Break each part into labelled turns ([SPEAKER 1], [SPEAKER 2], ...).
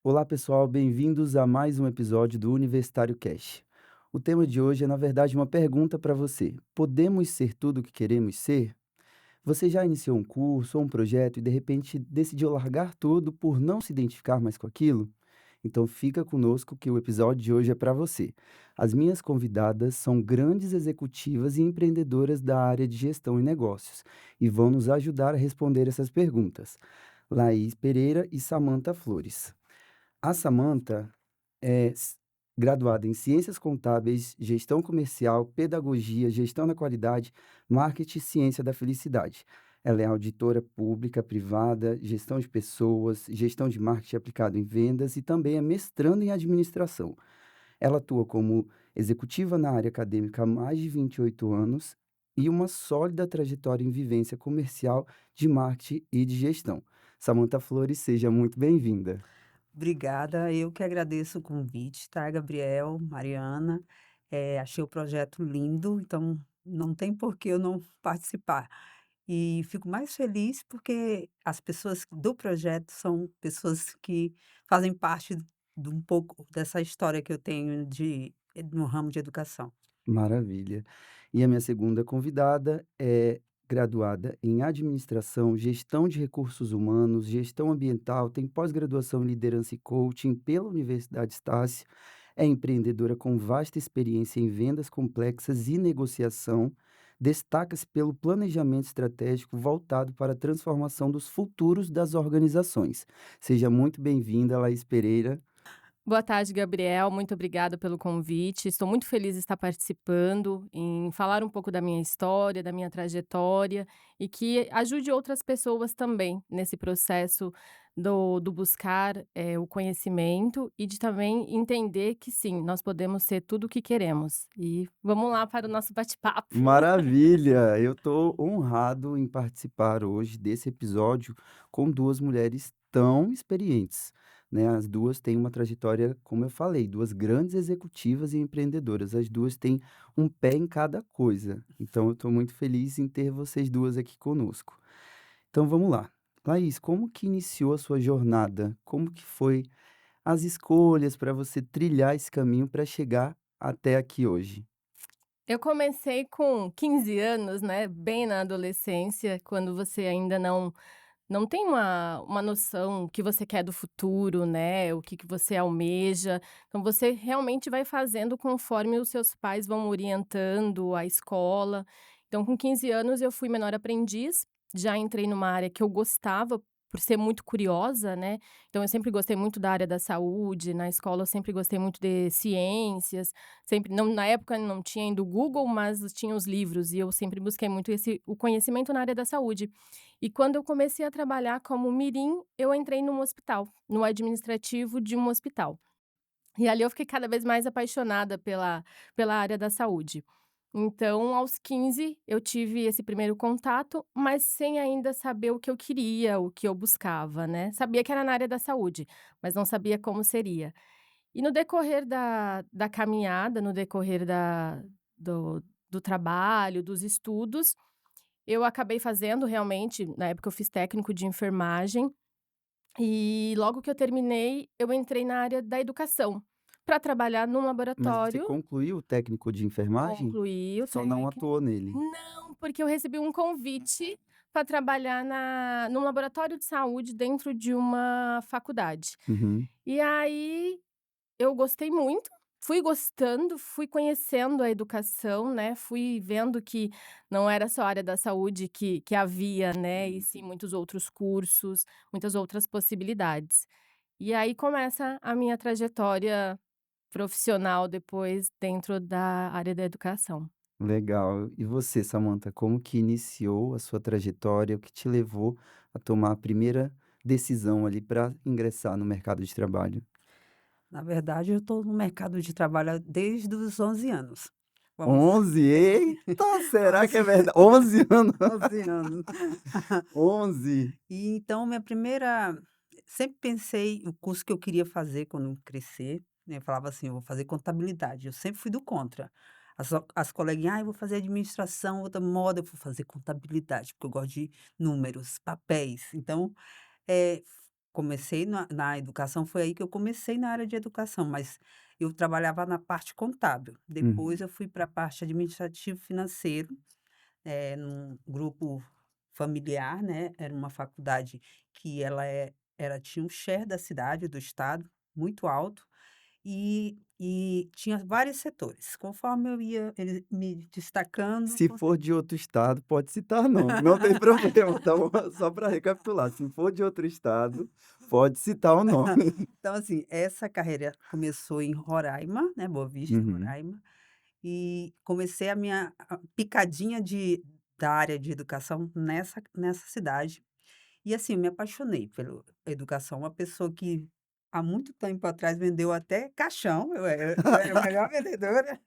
[SPEAKER 1] Olá, pessoal, bem-vindos a mais um episódio do Universitário Cast. O tema de hoje é, na verdade, uma pergunta para você: podemos ser tudo o que queremos ser? Você já iniciou um curso ou um projeto e de repente decidiu largar tudo por não se identificar mais com aquilo? Então fica conosco que o episódio de hoje é para você. As minhas convidadas são grandes executivas e empreendedoras da área de gestão e negócios e vão nos ajudar a responder essas perguntas. Laís Pereira e Samanta Flores. A Samanta é graduada em Ciências Contábeis, Gestão Comercial, Pedagogia, Gestão da Qualidade, Marketing e Ciência da Felicidade. Ela é auditora pública, privada, gestão de pessoas, gestão de marketing aplicado em vendas e também é mestranda em administração. Ela atua como executiva na área acadêmica há mais de 28 anos e uma sólida trajetória em vivência comercial de marketing e de gestão. Samanta Flores, seja muito bem-vinda.
[SPEAKER 2] Obrigada, eu que agradeço o convite, tá, Gabriel, Mariana. Achei o projeto lindo, então não tem por que eu não participar. E fico mais feliz porque as pessoas do projeto são pessoas que fazem parte de um pouco dessa história que eu tenho no ramo de educação.
[SPEAKER 1] Maravilha. E a minha segunda convidada é graduada em Administração, Gestão de Recursos Humanos, Gestão Ambiental, tem pós-graduação em Liderança e Coaching pela Universidade Estácio, é empreendedora com vasta experiência em vendas complexas e negociação, destaca-se pelo planejamento estratégico voltado para a transformação dos futuros das organizações. Seja muito bem-vinda, Laís Pereira.
[SPEAKER 3] Boa tarde, Gabriel. Muito obrigada pelo convite. Estou muito feliz de estar participando, em falar um pouco da minha história, da minha trajetória e que ajude outras pessoas também nesse processo do buscar o conhecimento e de também entender que sim, nós podemos ser tudo o que queremos. E vamos lá para o nosso bate-papo.
[SPEAKER 1] Maravilha! Eu estou honrado em participar hoje desse episódio com 2 mulheres tão experientes, né. As 2 têm uma trajetória, como eu falei, 2 grandes executivas e empreendedoras. As 2 têm um pé em cada coisa. Então eu estou muito feliz em ter vocês 2 aqui conosco. Então vamos lá. Laís, como que iniciou a sua jornada? Como que foi as escolhas para você trilhar esse caminho para chegar até aqui hoje?
[SPEAKER 3] Eu comecei com 15 anos, né, bem na adolescência, quando você ainda não tem uma noção o que você quer do futuro, né, o que você almeja, então você realmente vai fazendo conforme os seus pais vão orientando, a escola. Então com 15 anos eu fui menor aprendiz, já entrei numa área que eu gostava, por ser muito curiosa, né, então eu sempre gostei muito da área da saúde, na escola eu sempre gostei muito de ciências, sempre não na época não tinha ainda o Google, mas tinha os livros e eu sempre busquei muito o conhecimento na área da saúde. E quando eu comecei a trabalhar como mirim, eu entrei num hospital, no administrativo de um hospital. E ali eu fiquei cada vez mais apaixonada pela área da saúde. Então, aos 15, eu tive esse primeiro contato, mas sem ainda saber o que eu queria, o que eu buscava, né. Sabia que era na área da saúde, mas não sabia como seria. E no decorrer da caminhada, no decorrer do trabalho, dos estudos, eu acabei fazendo realmente na época eu fiz técnico de enfermagem, e logo que eu terminei, eu entrei na área da educação, para trabalhar num
[SPEAKER 1] Mas você
[SPEAKER 3] laboratório.
[SPEAKER 1] concluiu o técnico de enfermagem?
[SPEAKER 3] Concluí o
[SPEAKER 1] Só não
[SPEAKER 3] técnico.
[SPEAKER 1] atuou nele?
[SPEAKER 3] Não, porque eu recebi um convite para trabalhar num laboratório de saúde dentro de uma faculdade.
[SPEAKER 1] Uhum.
[SPEAKER 3] E aí eu gostei muito, fui gostando, fui conhecendo a educação, né, fui vendo que não era só a área da saúde que havia, né, e sim muitos outros cursos, muitas outras possibilidades. E aí começa a minha trajetória profissional depois dentro da área da educação.
[SPEAKER 1] Legal. E você, Samantha, como que iniciou a sua trajetória? O que te levou a tomar a primeira decisão ali para ingressar no mercado de trabalho?
[SPEAKER 2] Na verdade, eu estou no mercado de trabalho desde os 11 anos. Vamos
[SPEAKER 1] 11? Eita, será que é
[SPEAKER 2] 11
[SPEAKER 1] verdade? 11 anos?
[SPEAKER 2] 11 anos.
[SPEAKER 1] 11?
[SPEAKER 2] E então minha primeira sempre pensei o curso que eu queria fazer quando eu crescer, né, eu falava assim: "Eu vou fazer contabilidade", eu sempre fui do contra. As coleguinhas: "Ah, eu vou fazer administração, outra moda", eu vou fazer contabilidade, porque eu gosto de números, papéis. Então, comecei na educação, foi aí que eu comecei na área de educação, mas eu trabalhava na parte contábil. Depois
[SPEAKER 1] Uhum.
[SPEAKER 2] eu fui para a parte administrativo financeiro, num grupo familiar, né, era uma faculdade que ela tinha um share da cidade, do estado, muito alto, e tinha vários setores. Conforme eu ia ele me destacando,
[SPEAKER 1] Se for de outro estado, pode citar nome, não tem problema, então só para recapitular, se for de outro estado, pode citar o nome.
[SPEAKER 2] então, assim, essa carreira começou em Roraima, né, Boa Vista,
[SPEAKER 1] Uhum.
[SPEAKER 2] Roraima, e comecei a minha picadinha da área de educação nessa cidade. E, assim, me apaixonei pela educação. Uma pessoa que há muito tempo atrás vendeu até caixão, eu era a melhor vendedora.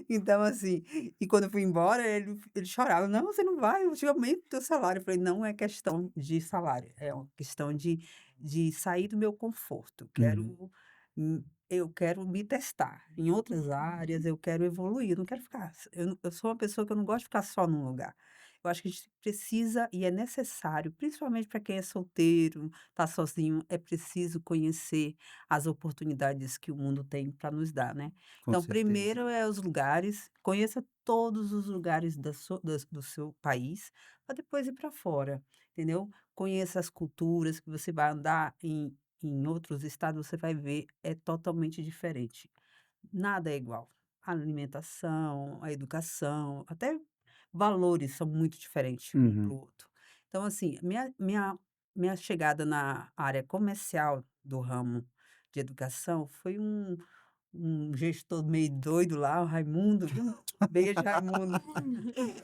[SPEAKER 2] Então, assim, e quando eu fui embora, ele chorava: "Não, você não vai, eu te aumento o teu salário". Eu falei: "Não é questão de salário, é uma questão de sair do meu conforto.
[SPEAKER 1] Uhum.
[SPEAKER 2] Eu quero me testar em outras áreas, eu quero evoluir, eu não quero ficar eu sou uma pessoa que eu não gosto de ficar só num lugar. Eu acho que a gente precisa e é necessário, principalmente para quem é solteiro, está sozinho, é preciso conhecer as oportunidades que o mundo tem para nos dar, né.
[SPEAKER 1] Com
[SPEAKER 2] Então,
[SPEAKER 1] certeza.
[SPEAKER 2] primeiro é os lugares, conheça todos os lugares do seu país, para depois ir para fora, entendeu? Conheça as culturas, que você vai andar em outros estados, você vai ver, é totalmente diferente. Nada é igual. A alimentação, a educação, até valores são muito diferentes um para o
[SPEAKER 1] Uhum.
[SPEAKER 2] outro. Então, assim, minha chegada na área comercial do ramo de educação foi um gestor meio doido lá, o Raimundo, viu? Beijo, Raimundo.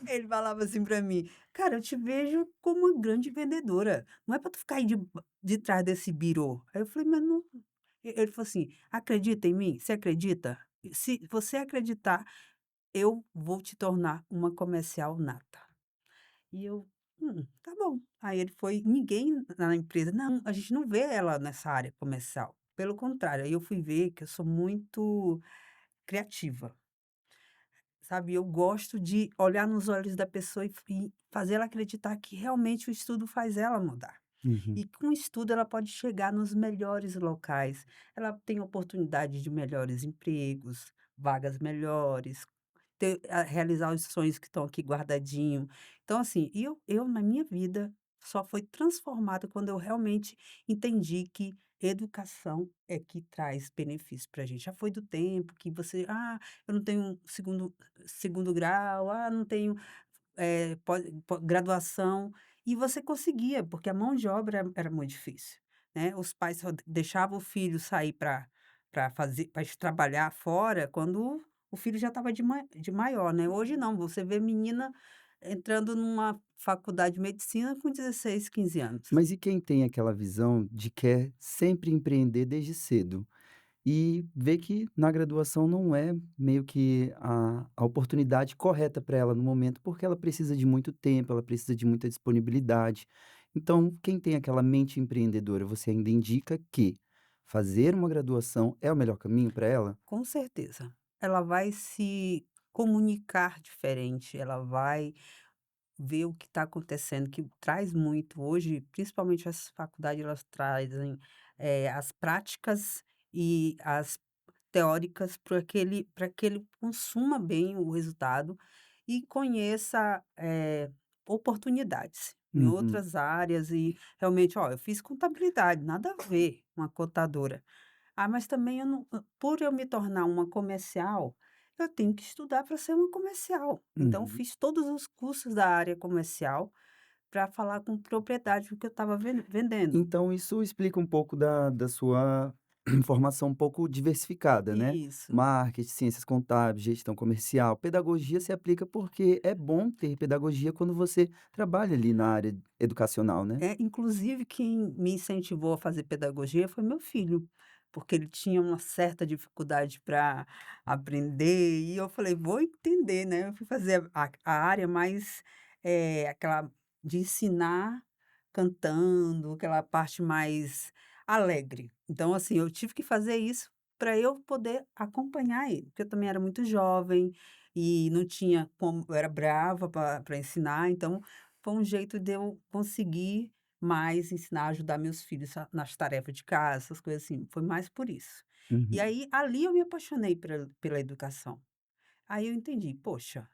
[SPEAKER 2] Ele falava assim para mim: "Cara, eu te vejo como uma grande vendedora, não é para tu ficar aí de trás desse birô". Aí eu falei: "Mas não". Ele falou assim: "Acredita em mim? Você acredita? Se você acreditar, eu vou te tornar uma comercial nata". E eu: tá bom". Aí ele foi ninguém na empresa: "Não, a gente não vê ela nessa área comercial". Pelo contrário, aí eu fui ver que eu sou muito criativa, sabe, eu gosto de olhar nos olhos da pessoa e fazer ela acreditar que realmente o estudo faz ela mudar.
[SPEAKER 1] Uhum.
[SPEAKER 2] E com o estudo ela pode chegar nos melhores locais, ela tem oportunidade de melhores empregos, vagas melhores, realizar os sonhos que estão aqui guardadinho. Então, assim, eu na minha vida só foi transformada quando eu realmente entendi que educação é que traz benefício para a gente. Já foi do tempo que você: "Ah, eu não tenho segundo grau, ah, não tenho, graduação", e você conseguia, porque a mão de obra era muito difícil, né. Os pais só deixavam o filho sair para trabalhar fora quando o filho já estava de maior, né. Hoje não, você vê menina entrando numa faculdade de medicina com 16, 15 anos.
[SPEAKER 1] Mas e quem tem aquela visão de quer sempre empreender desde cedo? E vê que na graduação não é meio que a oportunidade correta para ela no momento, porque ela precisa de muito tempo, ela precisa de muita disponibilidade. Então, quem tem aquela mente empreendedora, você ainda indica que fazer uma graduação é o melhor caminho para ela?
[SPEAKER 2] Com certeza. Ela vai se comunicar diferente, ela vai ver o que está acontecendo, que traz muito hoje, principalmente as faculdades, elas trazem, as práticas e as teóricas para que ele consuma bem o resultado e conheça, oportunidades em
[SPEAKER 1] Uhum.
[SPEAKER 2] outras áreas e realmente: "Ó, eu fiz contabilidade, nada a ver uma contadora". Ah, mas também eu não por eu me tornar uma comercial, eu tenho que estudar para ser uma comercial. Então eu
[SPEAKER 1] Uhum.
[SPEAKER 2] fiz todos os cursos da área comercial para falar com propriedade do que eu estava vendendo.
[SPEAKER 1] Então isso explica um pouco da sua formação um pouco diversificada, né.
[SPEAKER 2] Isso.
[SPEAKER 1] Marketing, ciências contábeis, gestão comercial, pedagogia se aplica porque é bom ter pedagogia quando você trabalha ali na área educacional, né.
[SPEAKER 2] Inclusive quem me incentivou a fazer pedagogia foi meu filho, porque ele tinha uma certa dificuldade para aprender e eu falei: "Vou entender", né. Eu fui fazer a área mais, aquela de ensinar cantando, aquela parte mais alegre. Então, assim, eu tive que fazer isso para eu poder acompanhar ele, porque eu também era muito jovem e não tinha como eu era brava para ensinar, então foi um jeito de eu conseguir mas ensinar a ajudar meus filhos nas tarefas de casa, essas coisas assim, foi mais por isso. E
[SPEAKER 1] Uhum.
[SPEAKER 2] aí, ali eu me apaixonei pela educação. Aí eu entendi: "Poxa,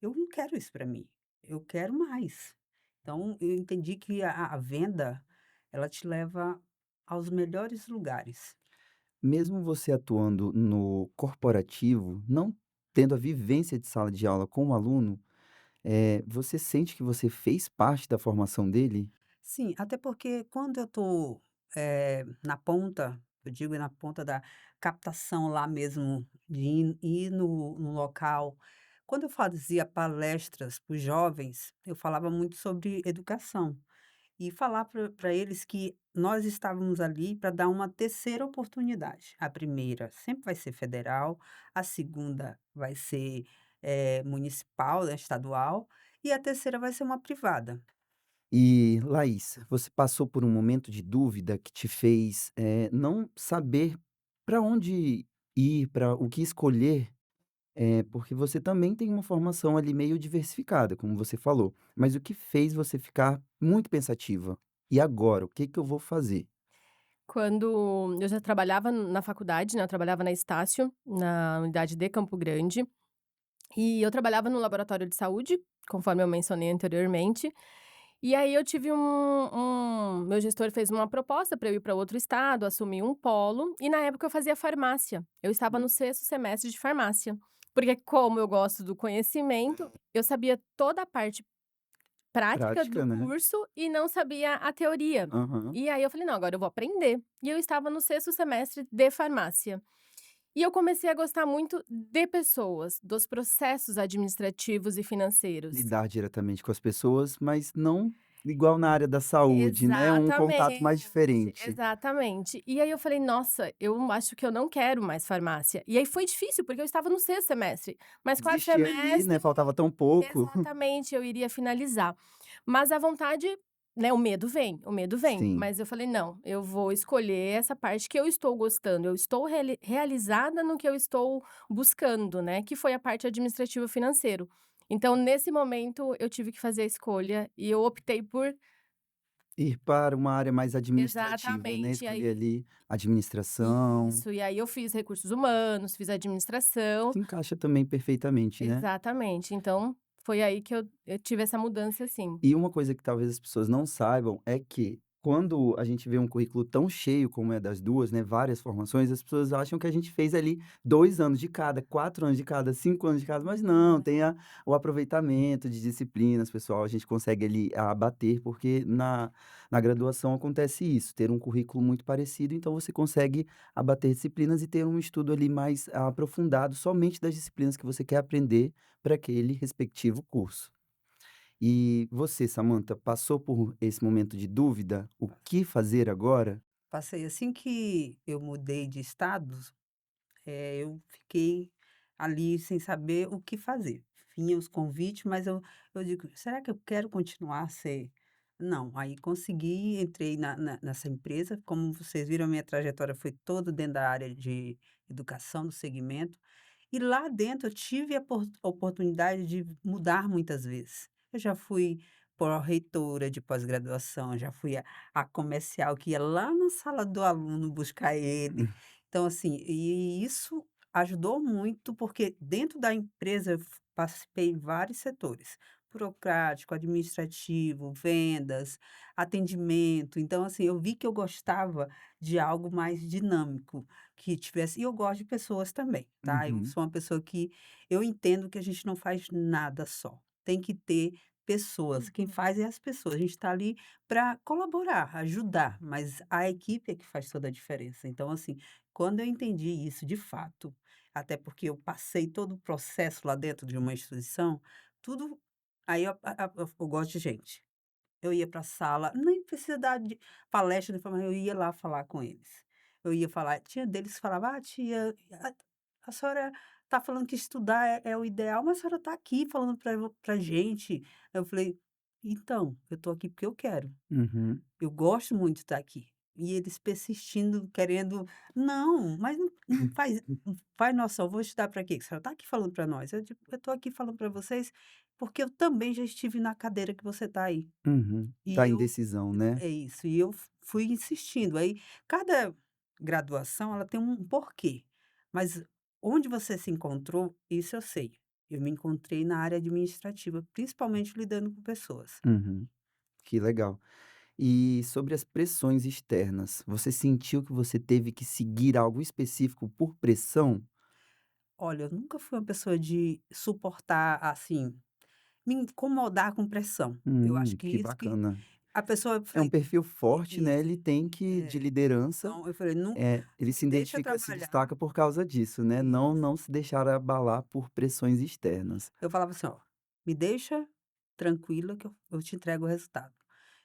[SPEAKER 2] eu não quero isso para mim, eu quero mais". Então eu entendi que a venda, ela te leva aos melhores lugares.
[SPEAKER 1] Mesmo você atuando no corporativo, não tendo a vivência de sala de aula com o aluno, você sente que você fez parte da formação dele?
[SPEAKER 2] Sim, até porque quando eu estou, na ponta, eu digo na ponta da captação lá mesmo, de ir no local, quando eu fazia palestras para os jovens, eu falava muito sobre educação. E falar para eles que nós estávamos ali para dar uma terceira oportunidade. A primeira sempre vai ser federal, a segunda vai ser, municipal, né, estadual, e a terceira vai ser uma privada.
[SPEAKER 1] E, Laís, você passou por um momento de dúvida que te fez, não saber para onde ir, para o que escolher? Porque você também tem uma formação ali meio diversificada, como você falou, mas o que fez você ficar muito pensativa? "E agora, o que que eu vou fazer?"
[SPEAKER 3] Quando eu já trabalhava na faculdade, né, eu trabalhava na Estácio, na unidade de Campo Grande, e eu trabalhava no laboratório de saúde, conforme eu mencionei anteriormente. E aí eu tive meu gestor fez uma proposta para eu ir para outro estado, assumir um polo, e na época eu fazia farmácia. Eu estava no sexto semestre de farmácia, porque como eu gosto do conhecimento, eu sabia toda a parte prática do
[SPEAKER 1] Prática, né.
[SPEAKER 3] curso e não sabia a teoria.
[SPEAKER 1] Aham.
[SPEAKER 3] E aí eu falei: "Não, agora eu vou aprender". E eu estava no sexto semestre de farmácia. E eu comecei a gostar muito de pessoas, dos processos administrativos e financeiros.
[SPEAKER 1] Lidar diretamente com as pessoas, mas não igual na área da saúde, né, um contato mais
[SPEAKER 3] Exatamente,
[SPEAKER 1] diferente.
[SPEAKER 3] exatamente. E aí eu falei: "Nossa, eu acho que eu não quero mais farmácia". E aí foi difícil, porque eu estava no sexto semestre, mas quarto
[SPEAKER 1] Desistir ali, né,
[SPEAKER 3] semestre
[SPEAKER 1] faltava tão pouco.
[SPEAKER 3] exatamente, eu iria finalizar. Mas a vontade, né, o medo vem,
[SPEAKER 1] Sim.
[SPEAKER 3] mas eu falei: "Não, eu vou escolher essa parte que eu estou gostando, eu estou realizada no que eu estou buscando", né, que foi a parte administrativo financeiro. Então nesse momento eu tive que fazer a escolha e eu optei por
[SPEAKER 1] Ir para uma área mais administrativa, né,
[SPEAKER 3] exatamente, e
[SPEAKER 1] escolher
[SPEAKER 3] aí
[SPEAKER 1] ali administração,
[SPEAKER 3] isso, e aí eu fiz recursos humanos, fiz administração
[SPEAKER 1] se encaixa também perfeitamente, né.
[SPEAKER 3] exatamente, então foi aí que eu tive essa mudança, assim.
[SPEAKER 1] E uma coisa que talvez as pessoas não saibam é que, quando a gente vê um currículo tão cheio como é das 2, né, várias formações, as pessoas acham que a gente fez ali 2 anos de cada, 4 anos de cada, 5 anos de cada, mas não, tem o aproveitamento de disciplinas, pessoal, a gente consegue ali abater, porque na graduação acontece isso, ter um currículo muito parecido, então você consegue abater disciplinas e ter um estudo ali mais aprofundado somente das disciplinas que você quer aprender para aquele respectivo curso. E você, Samantha, passou por esse momento de dúvida? O que fazer agora?
[SPEAKER 2] Passei assim que eu mudei de estados, eu fiquei ali sem saber o que fazer. Vinha os convites, mas eu digo: "Será que eu quero continuar a ser?" Não, aí consegui, entrei nessa empresa, como vocês viram, a minha trajetória foi toda dentro da área de educação, do segmento, e lá dentro eu tive a oportunidade de mudar muitas vezes. Eu já fui pró-reitora de pós-graduação, já fui a comercial que ia lá na sala do aluno buscar ele. Então, assim, e isso ajudou muito, porque dentro da empresa eu participei em vários setores, burocrático, administrativo, vendas, atendimento. Então, assim, eu vi que eu gostava de algo mais dinâmico, que tivesse e eu gosto de pessoas também, tá. Eu
[SPEAKER 1] Uhum,
[SPEAKER 2] sou uma pessoa que eu entendo que a gente não faz nada só, tem que ter pessoas, quem faz é as pessoas, a gente está ali para colaborar, ajudar, mas a equipe é que faz toda a diferença. Então, assim, quando eu entendi isso de fato, até porque eu passei todo o processo lá dentro de uma instituição, tudo aí eu gosto de gente. Eu ia para a sala, nem precisa dar de palestra de forma eu ia lá falar com eles. Eu ia falar tinha deles que falava: "Ah, tia, a senhora está falando que estudar é o ideal, mas a senhora está aqui falando para gente". Eu falei: "Então, eu estou aqui porque eu quero,
[SPEAKER 1] uhum.
[SPEAKER 2] eu gosto muito de estar aqui". E eles persistindo, querendo: "Não, mas não faz, não faz noção, vou estudar para quê? Que você está aqui falando para nós". Eu digo: "Eu estou aqui falando para vocês, porque eu também já estive na cadeira que você está aí".
[SPEAKER 1] Uhum.
[SPEAKER 2] E
[SPEAKER 1] Da
[SPEAKER 2] eu
[SPEAKER 1] indecisão, né?
[SPEAKER 2] é isso, e eu fui insistindo. Aí, cada graduação, ela tem um porquê, mas onde você se encontrou, isso eu sei. Eu me encontrei na área administrativa, principalmente lidando com pessoas.
[SPEAKER 1] Uhum. Que legal. E sobre as pressões externas, você sentiu que você teve que seguir algo específico por pressão?
[SPEAKER 2] Olha, eu nunca fui uma pessoa de suportar, assim, me incomodar com pressão. Eu acho que
[SPEAKER 1] Que
[SPEAKER 2] isso que
[SPEAKER 1] bacana.
[SPEAKER 2] a pessoa, eu
[SPEAKER 1] É um
[SPEAKER 2] falei
[SPEAKER 1] perfil forte, né,
[SPEAKER 2] isso,
[SPEAKER 1] ele tem que de
[SPEAKER 2] é.
[SPEAKER 1] liderança,
[SPEAKER 2] Então eu falei: "Não,
[SPEAKER 1] ele
[SPEAKER 2] me
[SPEAKER 1] se
[SPEAKER 2] deixa
[SPEAKER 1] identifica se
[SPEAKER 2] trabalhar".
[SPEAKER 1] destaca por causa disso, né,
[SPEAKER 2] Isso.
[SPEAKER 1] não se deixar abalar por pressões externas.
[SPEAKER 2] Eu falava assim: "Ó, me deixa tranquila que eu te entrego o resultado".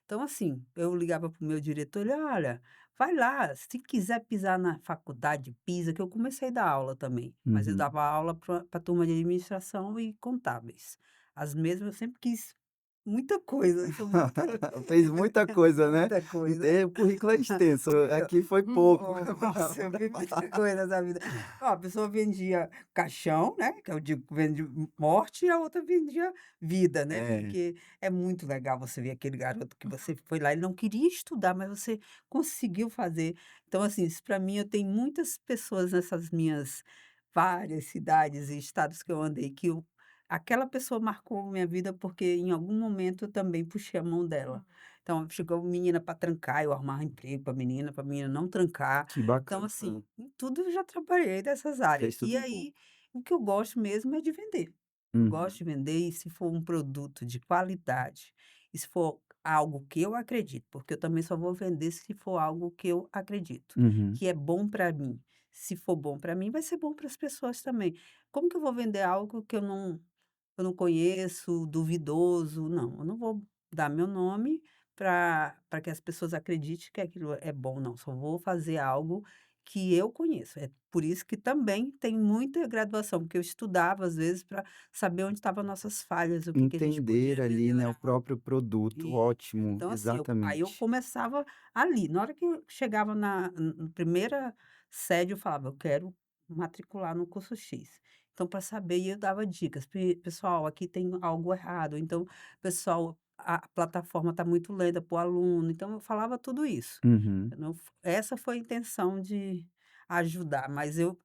[SPEAKER 2] Então, assim, eu ligava para o meu diretor, ele: "Olha, vai lá, se quiser pisar na faculdade, pisa", que eu comecei a dar aula também, mas eu
[SPEAKER 1] Uhum.
[SPEAKER 2] dava aula para a turma de administração e contábeis. As mesmas eu sempre quis muita coisa, sou muito
[SPEAKER 1] Fez muita coisa, né.
[SPEAKER 2] muita coisa.
[SPEAKER 1] O currículo é extenso, aqui foi pouco.
[SPEAKER 2] Nossa, eu vi muita coisa nessa vida. Ó, a pessoa vendia caixão, né, que eu digo que vende morte, e a outra vendia vida, né,
[SPEAKER 1] É,
[SPEAKER 2] porque é muito legal você ver aquele garoto que você foi lá, ele não queria estudar, mas você conseguiu fazer. Então, assim, isso para mim, eu tenho muitas pessoas nessas minhas várias cidades e estados que eu andei, que eu aquela pessoa marcou minha vida, porque em algum momento eu também puxei a mão dela. Então, chegou menina para trancar, eu arrumava emprego para menina não trancar.
[SPEAKER 1] que
[SPEAKER 2] Então, assim,
[SPEAKER 1] bacana.
[SPEAKER 2] em tudo eu já trabalhei dessas áreas.
[SPEAKER 1] Fez
[SPEAKER 2] E
[SPEAKER 1] tudo um pouco.
[SPEAKER 2] aí, o que eu gosto mesmo é de vender. Eu gosto
[SPEAKER 1] Uhum,
[SPEAKER 2] de vender, e se for um produto de qualidade, e se for algo que eu acredito, porque eu também só vou vender se for algo que eu acredito,
[SPEAKER 1] uhum.
[SPEAKER 2] que é bom para mim. Se for bom para mim, vai ser bom para as pessoas também. Como que eu vou vender algo que eu não conheço, duvidoso? Não, eu não vou dar meu nome para que as pessoas acreditem que aquilo é bom, não. Só vou fazer algo que eu conheço. É por isso que também tem muita graduação, porque eu estudava, às vezes, para saber onde estavam nossas falhas, o que que a gente
[SPEAKER 1] Entender
[SPEAKER 2] podia
[SPEAKER 1] ali, né, o
[SPEAKER 2] melhorar.
[SPEAKER 1] próprio produto,
[SPEAKER 2] Isso.
[SPEAKER 1] ótimo,
[SPEAKER 2] Então, assim, aí eu
[SPEAKER 1] exatamente.
[SPEAKER 2] começava ali. Na hora que eu chegava na primeira sede, eu falava: "Eu quero matricular no curso X". Então, para saber, e eu dava dicas: Pessoal, aqui tem algo errado", então: "Pessoal, a plataforma está muito lenta para o aluno", então eu falava tudo isso.
[SPEAKER 1] Uhum,
[SPEAKER 2] Eu não f Essa foi a intenção de ajudar, mas eu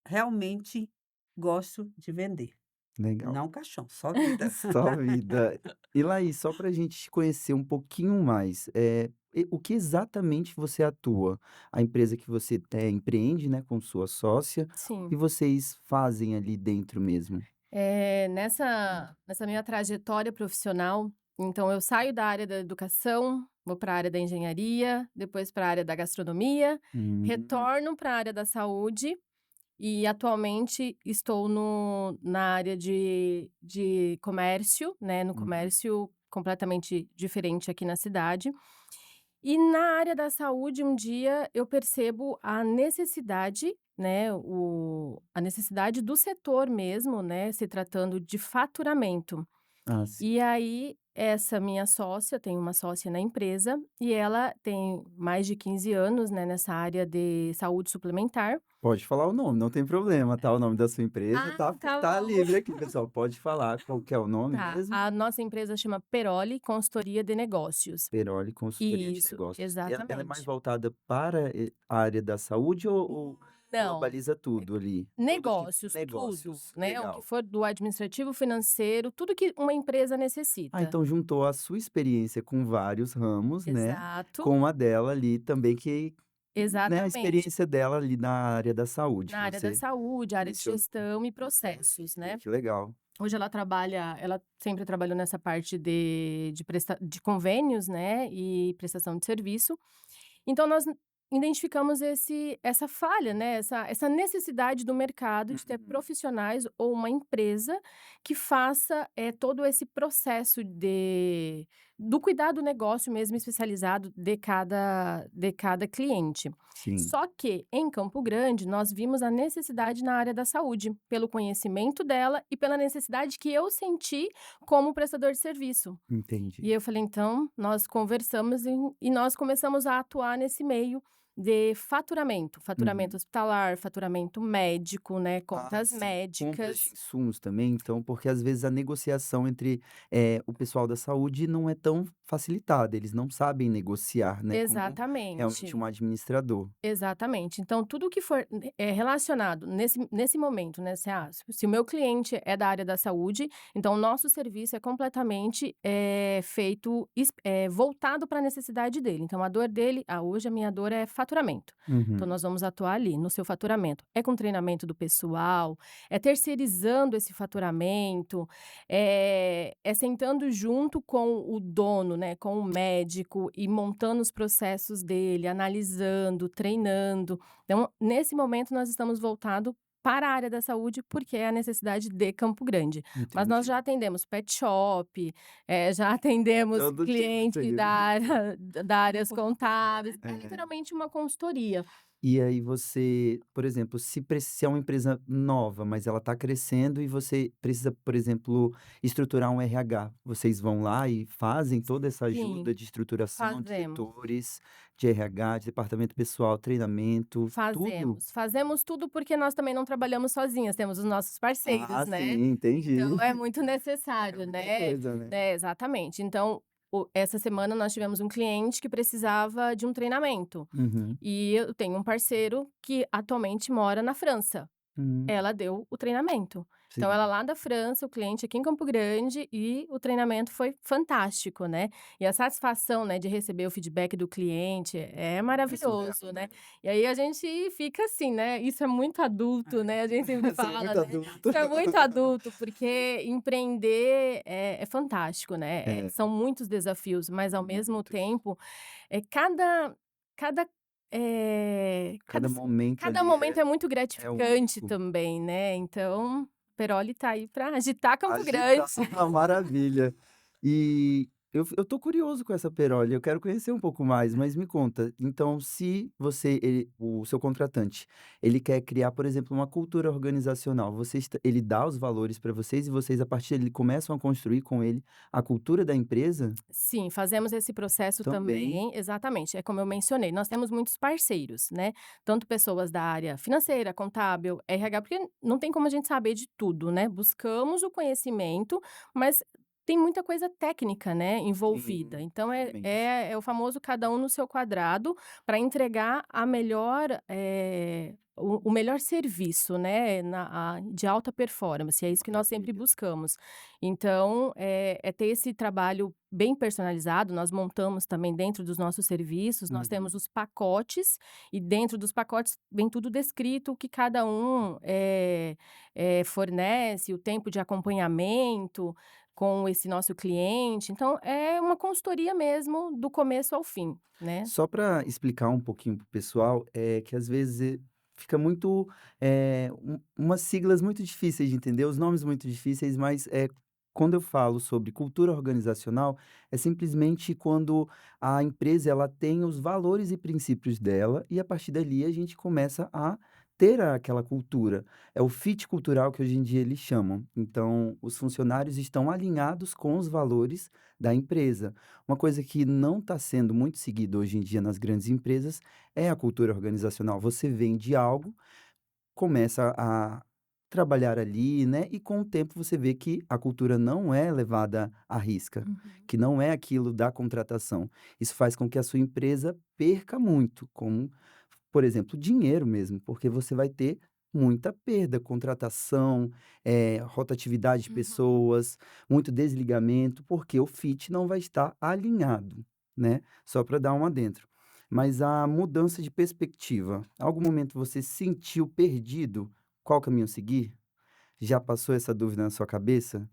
[SPEAKER 2] realmente gosto de vender,
[SPEAKER 1] legal.
[SPEAKER 2] não caixão, só vida.
[SPEAKER 1] Só vida. E Laís, só para a gente te conhecer um pouquinho mais, o que exatamente você atua? A empresa que você empreende, né, com sua sócia, o que
[SPEAKER 3] Sim.
[SPEAKER 1] vocês fazem ali dentro mesmo?
[SPEAKER 3] Nessa minha trajetória profissional, então eu saio da área da educação, vou para a área da engenharia, depois para a área da gastronomia,
[SPEAKER 1] Hum,
[SPEAKER 3] retorno para a área da saúde e atualmente estou na área de comércio, né, no
[SPEAKER 1] uhum,
[SPEAKER 3] comércio completamente diferente aqui na cidade. E na área da saúde, um dia eu percebo a necessidade, né, a necessidade do setor mesmo, né, se tratando de faturamento.
[SPEAKER 1] ah, sim.
[SPEAKER 3] E aí, essa minha sócia, eu tenho uma sócia na empresa, e ela tem mais de 15 anos, né, nessa área de saúde suplementar.
[SPEAKER 1] Pode falar o nome, não tem problema, tá? O nome da sua empresa
[SPEAKER 3] Ah, tá
[SPEAKER 1] tá
[SPEAKER 3] bom.
[SPEAKER 1] livre aqui, pessoal, pode falar qual que é o nome
[SPEAKER 3] Tá,
[SPEAKER 1] mesmo?
[SPEAKER 3] a nossa empresa chama Peroli Consultoria de Negócios.
[SPEAKER 1] Peroli Consultoria de
[SPEAKER 3] Isso,
[SPEAKER 1] Negócios. Ela é mais
[SPEAKER 3] exatamente.
[SPEAKER 1] voltada para, a área da saúde ou
[SPEAKER 3] Não.
[SPEAKER 1] globaliza tudo ali? Todo tipo
[SPEAKER 3] Negócios, tudo,
[SPEAKER 1] negócios,
[SPEAKER 3] né, o que
[SPEAKER 1] legal.
[SPEAKER 3] for do administrativo, financeiro, tudo que uma empresa
[SPEAKER 1] Ah,
[SPEAKER 3] necessita.
[SPEAKER 1] então juntou a sua experiência com vários ramos, né,
[SPEAKER 3] Exato,
[SPEAKER 1] com a dela ali também que, né, a
[SPEAKER 3] exatamente.
[SPEAKER 1] experiência dela ali na área da saúde
[SPEAKER 3] Na
[SPEAKER 1] que
[SPEAKER 3] área da
[SPEAKER 1] você
[SPEAKER 3] saúde, área de
[SPEAKER 1] mencionou.
[SPEAKER 3] gestão e processos, né.
[SPEAKER 1] Que legal.
[SPEAKER 3] Hoje ela sempre trabalhou nessa parte de convênios, né, e prestação de serviço. Então nós identificamos essa falha, né, essa necessidade do mercado de ter
[SPEAKER 1] Uhum.
[SPEAKER 3] profissionais ou uma empresa que faça, todo esse processo do cuidar do negócio mesmo especializado de cada cliente.
[SPEAKER 1] Sim,
[SPEAKER 3] Só que em Campo Grande nós vimos a necessidade na área da saúde, pelo conhecimento dela e pela necessidade que eu senti como prestador de serviço. E
[SPEAKER 1] entendi.
[SPEAKER 3] eu falei: "Então, nós conversamos e nós começamos a atuar nesse meio de faturamento, faturamento
[SPEAKER 1] Uhum.
[SPEAKER 3] hospitalar, faturamento médico, né,
[SPEAKER 1] Ah,
[SPEAKER 3] contas
[SPEAKER 1] sim. Compras de
[SPEAKER 3] médicas".
[SPEAKER 1] insumos também, então, porque às vezes a negociação entre, o pessoal da saúde não é tão facilitada, eles não sabem negociar, né, como realmente
[SPEAKER 3] Exatamente.
[SPEAKER 1] um administrador.
[SPEAKER 3] Exatamente. Então, tudo que for relacionado nesse momento, né, se o meu cliente é da área da saúde, então o nosso serviço é completamente, feito voltado para a necessidade dele. Então a dor dele hoje a minha dor é faturamento. Então
[SPEAKER 1] Uhum.
[SPEAKER 3] nós vamos atuar ali, no seu faturamento. É com treinamento do pessoal, é terceirizando esse faturamento, é sentando junto com o dono, né, com o médico e montando os processos dele, analisando, treinando. Então, nesse momento, nós estamos voltado para a área da saúde, porque é a necessidade de Campo Grande. Mas nós
[SPEAKER 1] Entendi.
[SPEAKER 3] já atendemos pet shop, já atendemos
[SPEAKER 1] Todo tipo
[SPEAKER 3] cliente
[SPEAKER 1] mesmo.
[SPEAKER 3] da área da áreas contábeis, é
[SPEAKER 1] É.
[SPEAKER 3] literalmente uma consultoria.
[SPEAKER 1] E aí você, por exemplo, se é uma empresa nova, mas ela está crescendo e você precisa, por exemplo, estruturar um RH, vocês vão lá e fazem toda essa ajuda
[SPEAKER 3] Sim,
[SPEAKER 1] de estruturação,
[SPEAKER 3] fazemos.
[SPEAKER 1] diretores de RH, de departamento pessoal, treinamento, tudo?
[SPEAKER 3] Fazemos tudo, porque nós também não trabalhamos sozinhas, temos os nossos
[SPEAKER 1] Ah,
[SPEAKER 3] parceiros, né.
[SPEAKER 1] sim, entendi.
[SPEAKER 3] Então é muito
[SPEAKER 1] É
[SPEAKER 3] necessário,
[SPEAKER 1] muita
[SPEAKER 3] né.
[SPEAKER 1] coisa, né?
[SPEAKER 3] Exatamente. Então, essa semana nós tivemos um cliente que precisava de um treinamento,
[SPEAKER 1] Uhum.
[SPEAKER 3] e eu tenho um parceiro que atualmente mora na França.
[SPEAKER 1] Hum,
[SPEAKER 3] Ela deu o treinamento. Então ela
[SPEAKER 1] sim.
[SPEAKER 3] lá da França, o cliente aqui em Campo Grande e o treinamento foi fantástico, né. E a satisfação, né, de receber o feedback do cliente é
[SPEAKER 1] É surreal,
[SPEAKER 3] maravilhoso, né.
[SPEAKER 1] né?
[SPEAKER 3] E aí a gente fica assim, né, isso é muito adulto, né, a gente sempre
[SPEAKER 1] Você é
[SPEAKER 3] fala,
[SPEAKER 1] muito
[SPEAKER 3] né,
[SPEAKER 1] adulto.
[SPEAKER 3] isso é muito adulto, porque empreender é fantástico, né,
[SPEAKER 1] É,
[SPEAKER 3] são muitos desafios, mas ao mesmo
[SPEAKER 1] muitos.
[SPEAKER 3] tempo, cada, eh, cada
[SPEAKER 1] Cada momento
[SPEAKER 3] Cada
[SPEAKER 1] ali
[SPEAKER 3] momento é muito
[SPEAKER 1] é
[SPEAKER 3] gratificante
[SPEAKER 1] único.
[SPEAKER 3] também, né, então, Perolli tá aí pra agitar Campo
[SPEAKER 1] Agitar,
[SPEAKER 3] Grande.
[SPEAKER 1] maravilha. E eu tô curioso com essa Perolli, eu quero conhecer um pouco mais, mas me conta, então se o seu contratante, ele quer criar, por exemplo, uma cultura organizacional, ele dá os valores para vocês e vocês a partir dele começam a construir com ele a cultura da empresa?
[SPEAKER 3] Sim, fazemos esse processo
[SPEAKER 1] Também.
[SPEAKER 3] também, exatamente, é como eu mencionei, nós temos muitos parceiros, né, tanto pessoas da área financeira, contábil, RH, porque não tem como a gente saber de tudo, né, buscamos o conhecimento, mas tem muita coisa técnica, né, envolvida,
[SPEAKER 1] Sim,
[SPEAKER 3] então
[SPEAKER 1] realmente.
[SPEAKER 3] é o famoso cada um no seu quadrado para entregar a melhor, o melhor serviço, né, de alta performance, é isso que nós sempre
[SPEAKER 1] Maravilha.
[SPEAKER 3] buscamos. Então, é ter esse trabalho bem personalizado, nós montamos também dentro dos nossos serviços, nós temos
[SPEAKER 1] Uhum.
[SPEAKER 3] os pacotes, e dentro dos pacotes vem tudo descrito, o que cada um, fornece, o tempo de acompanhamento com esse nosso cliente, então é uma consultoria mesmo do começo ao fim, né.
[SPEAKER 1] Só para explicar um pouquinho para o pessoal, é que às vezes fica muito, umas siglas muito difíceis de entender, os nomes muito difíceis, mas quando eu falo sobre cultura organizacional, é simplesmente quando a empresa ela tem os valores e princípios dela e a partir dali a gente começa a ter aquela cultura. É o fit cultural que hoje em dia eles chamam. Então, os funcionários estão alinhados com os valores da empresa. Uma coisa que não está sendo muito seguida hoje em dia nas grandes empresas é a cultura organizacional. Você vende algo, começa a trabalhar ali, né? E com o tempo você vê que a cultura não é levada à risca,
[SPEAKER 3] Uhum.
[SPEAKER 1] que não é aquilo da contratação. Isso faz com que a sua empresa perca muito, como, por exemplo, dinheiro mesmo, porque você vai ter muita perda, contratação, rotatividade de
[SPEAKER 3] Uhum.
[SPEAKER 1] pessoas, muito desligamento, porque o fit não vai estar alinhado, né? Só para dar um adentro. Mas a mudança de perspectiva, algum momento você se sentiu perdido? Qual caminho seguir? Já passou essa dúvida na sua cabeça?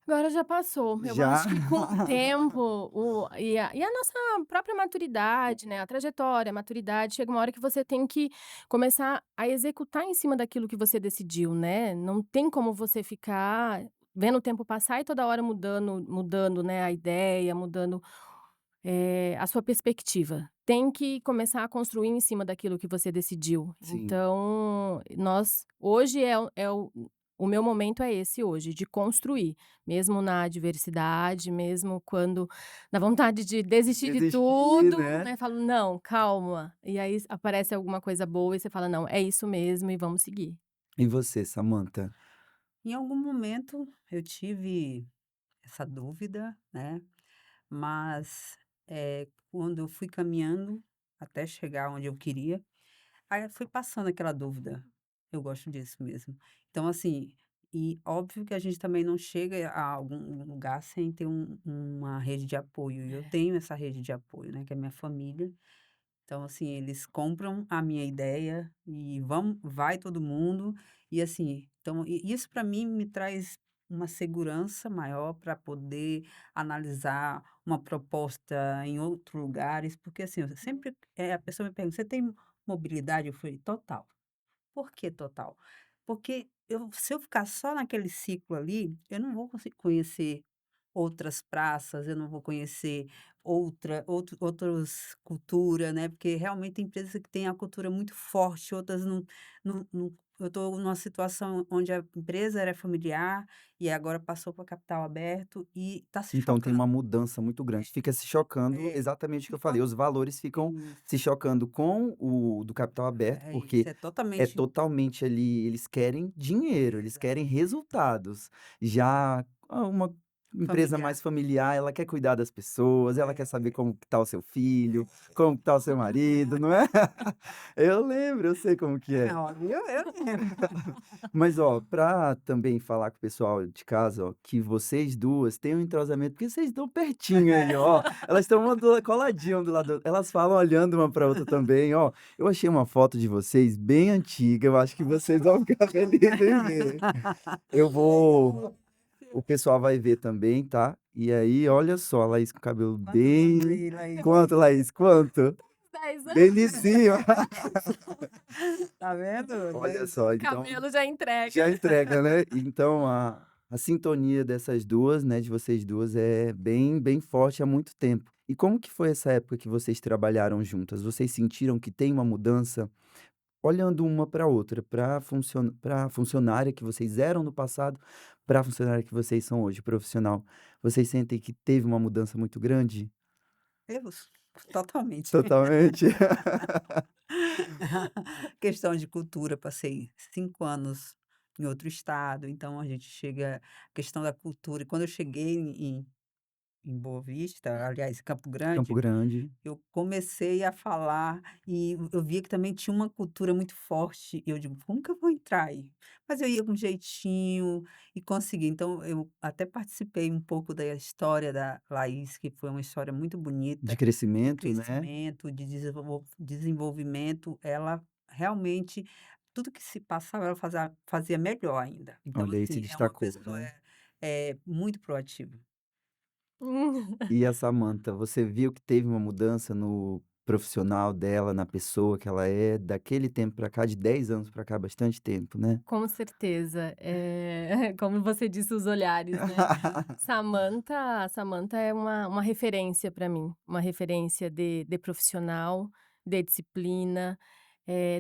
[SPEAKER 3] Agora já passou. Eu
[SPEAKER 1] Já?
[SPEAKER 3] acho que com o tempo, a nossa própria maturidade, né, a trajetória, a maturidade, chega uma hora que você tem que começar a executar em cima daquilo que você decidiu, né. Não tem como você ficar vendo o tempo passar e toda hora mudando, né, a ideia, mudando, a sua perspectiva. Tem que começar a construir em cima daquilo que você decidiu.
[SPEAKER 1] Sim.
[SPEAKER 3] Então, nós hoje o meu momento é esse hoje, de construir, mesmo na adversidade, mesmo quando dá vontade de desistir de
[SPEAKER 1] Desistir,
[SPEAKER 3] tudo,
[SPEAKER 1] né.
[SPEAKER 3] né, falo: "Não, calma", e aí aparece alguma coisa boa e você fala: "Não, é isso mesmo e vamos seguir".
[SPEAKER 1] E você, Samantha?
[SPEAKER 2] Em algum momento eu tive essa dúvida, né, mas, quando eu fui caminhando até chegar onde eu queria, aí foi passando aquela dúvida. Eu gosto disso mesmo. Então, assim, e óbvio que a gente também não chega a algum lugar sem ter uma rede de apoio, e eu tenho essa rede de apoio, né, que é minha família. Então, assim, eles compram a minha ideia e vai todo mundo, e assim, então isso para mim me traz uma segurança maior para poder analisar uma proposta em outros lugares, porque assim, eu sempre a pessoa me pergunta: "Você tem mobilidade?" Eu falei: "Total". Por que total? Porque se eu ficar só naquele ciclo ali, eu não vou conseguir conhecer outras praças, eu não vou conhecer outras cultura, né, porque realmente tem empresas que têm a cultura muito forte, outras não eu estou numa situação onde a empresa era familiar e agora passou para capital aberto e está se
[SPEAKER 1] Então tem uma
[SPEAKER 2] chocando.
[SPEAKER 1] mudança muito grande, fica se chocando
[SPEAKER 2] É,
[SPEAKER 1] exatamente o que
[SPEAKER 2] de
[SPEAKER 1] eu falei,
[SPEAKER 2] forma
[SPEAKER 1] os valores ficam se
[SPEAKER 2] isso,
[SPEAKER 1] chocando com o do capital aberto,
[SPEAKER 2] é
[SPEAKER 1] porque
[SPEAKER 2] isso, é
[SPEAKER 1] é
[SPEAKER 2] totalmente
[SPEAKER 1] totalmente ali eles querem dinheiro, eles querem resultados. Já uma empresa
[SPEAKER 2] familiar.
[SPEAKER 1] mais familiar, ela quer cuidar das pessoas, ela quer saber
[SPEAKER 2] É.
[SPEAKER 1] como que tá o seu filho, como que tá o seu marido, não é? Eu lembro, eu sei como que é.
[SPEAKER 2] Ó, eu lembro.
[SPEAKER 1] Mas ó, pra também falar com o pessoal de casa, ó, que vocês 2 têm um entrosamento, porque vocês estão pertinho aí, ó. Elas estão uma do coladinha um do lado elas falam olhando uma pra outra também, ó. Eu achei uma foto de vocês bem antiga, eu acho que vocês vão ficar felizes em ver. Eu vou o pessoal vai ver também, tá. E aí, olha só, a Laís com o cabelo
[SPEAKER 2] Quantos anos
[SPEAKER 1] bem
[SPEAKER 2] aí, Laís?
[SPEAKER 1] quanto, Laís, quanto?
[SPEAKER 3] 10
[SPEAKER 1] Bem
[SPEAKER 3] anos,
[SPEAKER 1] de cima.
[SPEAKER 2] Tá vendo?
[SPEAKER 1] Olha
[SPEAKER 2] 10
[SPEAKER 1] só, então
[SPEAKER 3] cabelo já entrega.
[SPEAKER 1] já entrega, né. Então a sintonia dessas 2, né, de vocês 2 é bem forte há muito tempo. E como que foi essa época que vocês trabalharam juntas? Vocês sentiram que tem uma mudança? Olhando uma para outra, para funcionária que vocês eram no passado, para a funcionária que vocês são hoje, profissional. Vocês sentem que teve uma mudança muito grande?
[SPEAKER 2] erros, totalmente.
[SPEAKER 1] Totalmente?
[SPEAKER 2] Questão de cultura, passei 5 anos em outro estado, então a gente chega questão da cultura, e quando eu cheguei em Boa Vista, aliás, em Campo
[SPEAKER 1] Campo
[SPEAKER 2] Grande,
[SPEAKER 1] Grande.
[SPEAKER 2] eu comecei a falar e eu via que também tinha uma cultura muito forte, e eu digo: "Como que eu vou entrar aí?". Mas eu ia com jeitinho e consegui. Então eu até participei um pouco da história da Laís, que foi uma história muito
[SPEAKER 1] De
[SPEAKER 2] bonita, de
[SPEAKER 1] crescimento, né.
[SPEAKER 2] crescimento, de desenvolvimento. Ela realmente tudo que se passava, ela fazia melhor ainda. Então
[SPEAKER 1] Olha aí, se
[SPEAKER 2] assim, é uma
[SPEAKER 1] destacou,
[SPEAKER 2] pessoa,
[SPEAKER 1] né.
[SPEAKER 2] muito proativa.
[SPEAKER 1] E a Samantha, você viu que teve uma mudança no profissional dela, na pessoa que ela é, daquele tempo pra cá, de 10 anos pra cá, bastante tempo, né?
[SPEAKER 3] Com certeza, como você disse, os olhares, né. Samantha é uma referência para mim, uma referência de profissional, de disciplina,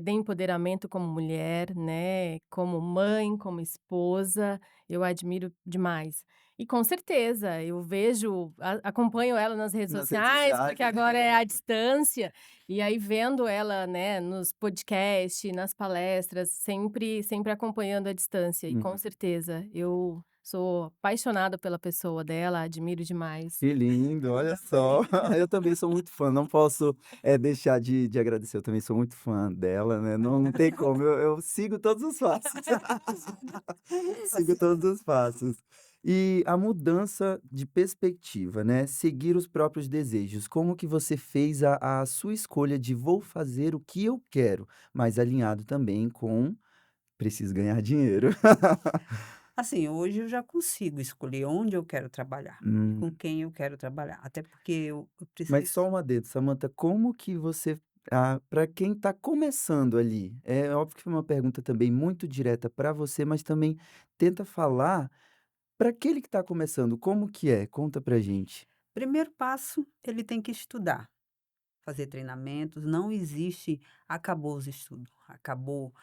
[SPEAKER 3] de empoderamento como mulher, né, como mãe, como esposa, eu admiro demais. E com certeza, eu vejo acompanho ela nas redes
[SPEAKER 1] Nas redes
[SPEAKER 3] sociais,
[SPEAKER 1] sociais.
[SPEAKER 3] porque agora é à distância, e aí vendo ela, né, nos podcast, nas palestras, sempre acompanhando à distância e com
[SPEAKER 1] Uhum.
[SPEAKER 3] certeza, eu sou apaixonada pela pessoa dela, admiro demais.
[SPEAKER 1] Que lindo,
[SPEAKER 2] Eu
[SPEAKER 1] olha só.
[SPEAKER 2] também.
[SPEAKER 1] Eu também sou muito fã, não posso, deixar de agradecer, eu também sou muito fã dela, né, não tem como, eu sigo todos os passos. Sigo todos os passos. E a mudança de perspectiva, né, seguir os próprios desejos, como que você fez a sua escolha de "vou fazer o que eu quero", mas alinhado também com "preciso ganhar dinheiro"?
[SPEAKER 2] Assim, hoje eu já consigo escolher onde eu quero trabalhar e
[SPEAKER 1] Hum.
[SPEAKER 2] com quem eu quero trabalhar, até porque eu
[SPEAKER 1] Mas só
[SPEAKER 2] preciso.
[SPEAKER 1] um adendo, Samantha, como que você para quem está começando ali, é óbvio que foi uma pergunta também muito direta para você, mas também tenta falar Para aquele que está começando, como que é? Conta pra gente.
[SPEAKER 2] Primeiro passo, ele tem que estudar, fazer treinamentos, não existe acabou os estudos, acabou.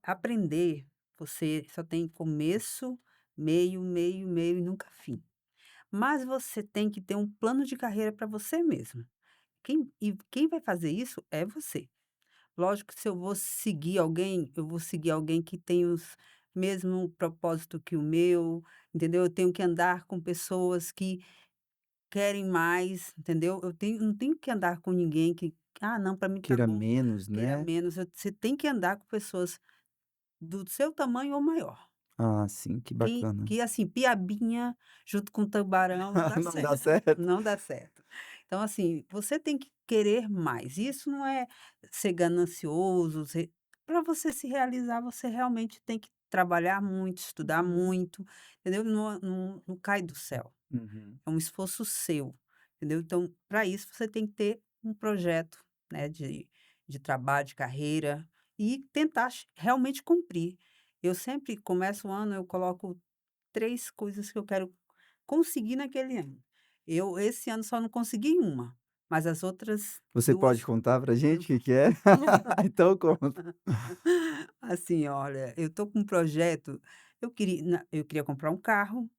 [SPEAKER 2] Aprender, você só tem começo, meio, meio, meio e nunca fim. Mas você tem que ter um plano de carreira para você mesmo. Quem vai fazer isso é você. Lógico que se eu vou seguir alguém, eu vou seguir alguém que tem os mesmo propósito que o meu, entendeu? Eu tenho que andar com pessoas que querem mais, entendeu? Não tenho que andar com ninguém que, não, para mim tá
[SPEAKER 1] Queira
[SPEAKER 2] bom,
[SPEAKER 1] menos,
[SPEAKER 2] queira
[SPEAKER 1] né?
[SPEAKER 2] menos. Você tem que andar com pessoas do seu tamanho ou maior.
[SPEAKER 1] Ah, sim, que bacana.
[SPEAKER 2] Que assim, piabinha junto com tubarão não dá
[SPEAKER 1] Não dá
[SPEAKER 2] certo,
[SPEAKER 1] certo?
[SPEAKER 2] não dá certo. Então assim, você tem que querer mais, isso não é ser ganancioso, para você se realizar, você realmente tem que trabalhar muito, estudar muito, entendeu? Não cai do céu,
[SPEAKER 1] Uhum.
[SPEAKER 2] é um esforço seu, entendeu? Então, para isso você tem que ter um projeto, né, de trabalho, de carreira e tentar realmente cumprir. Eu sempre começo o ano, eu coloco 3 coisas que eu quero conseguir naquele ano. Eu esse ano só não consegui uma, mas as outras
[SPEAKER 1] Você pode
[SPEAKER 2] 2
[SPEAKER 1] contar pra
[SPEAKER 2] eu
[SPEAKER 1] gente o que que é? Então conta.
[SPEAKER 2] assim, olha, eu tô com um projeto, eu queria comprar um carro,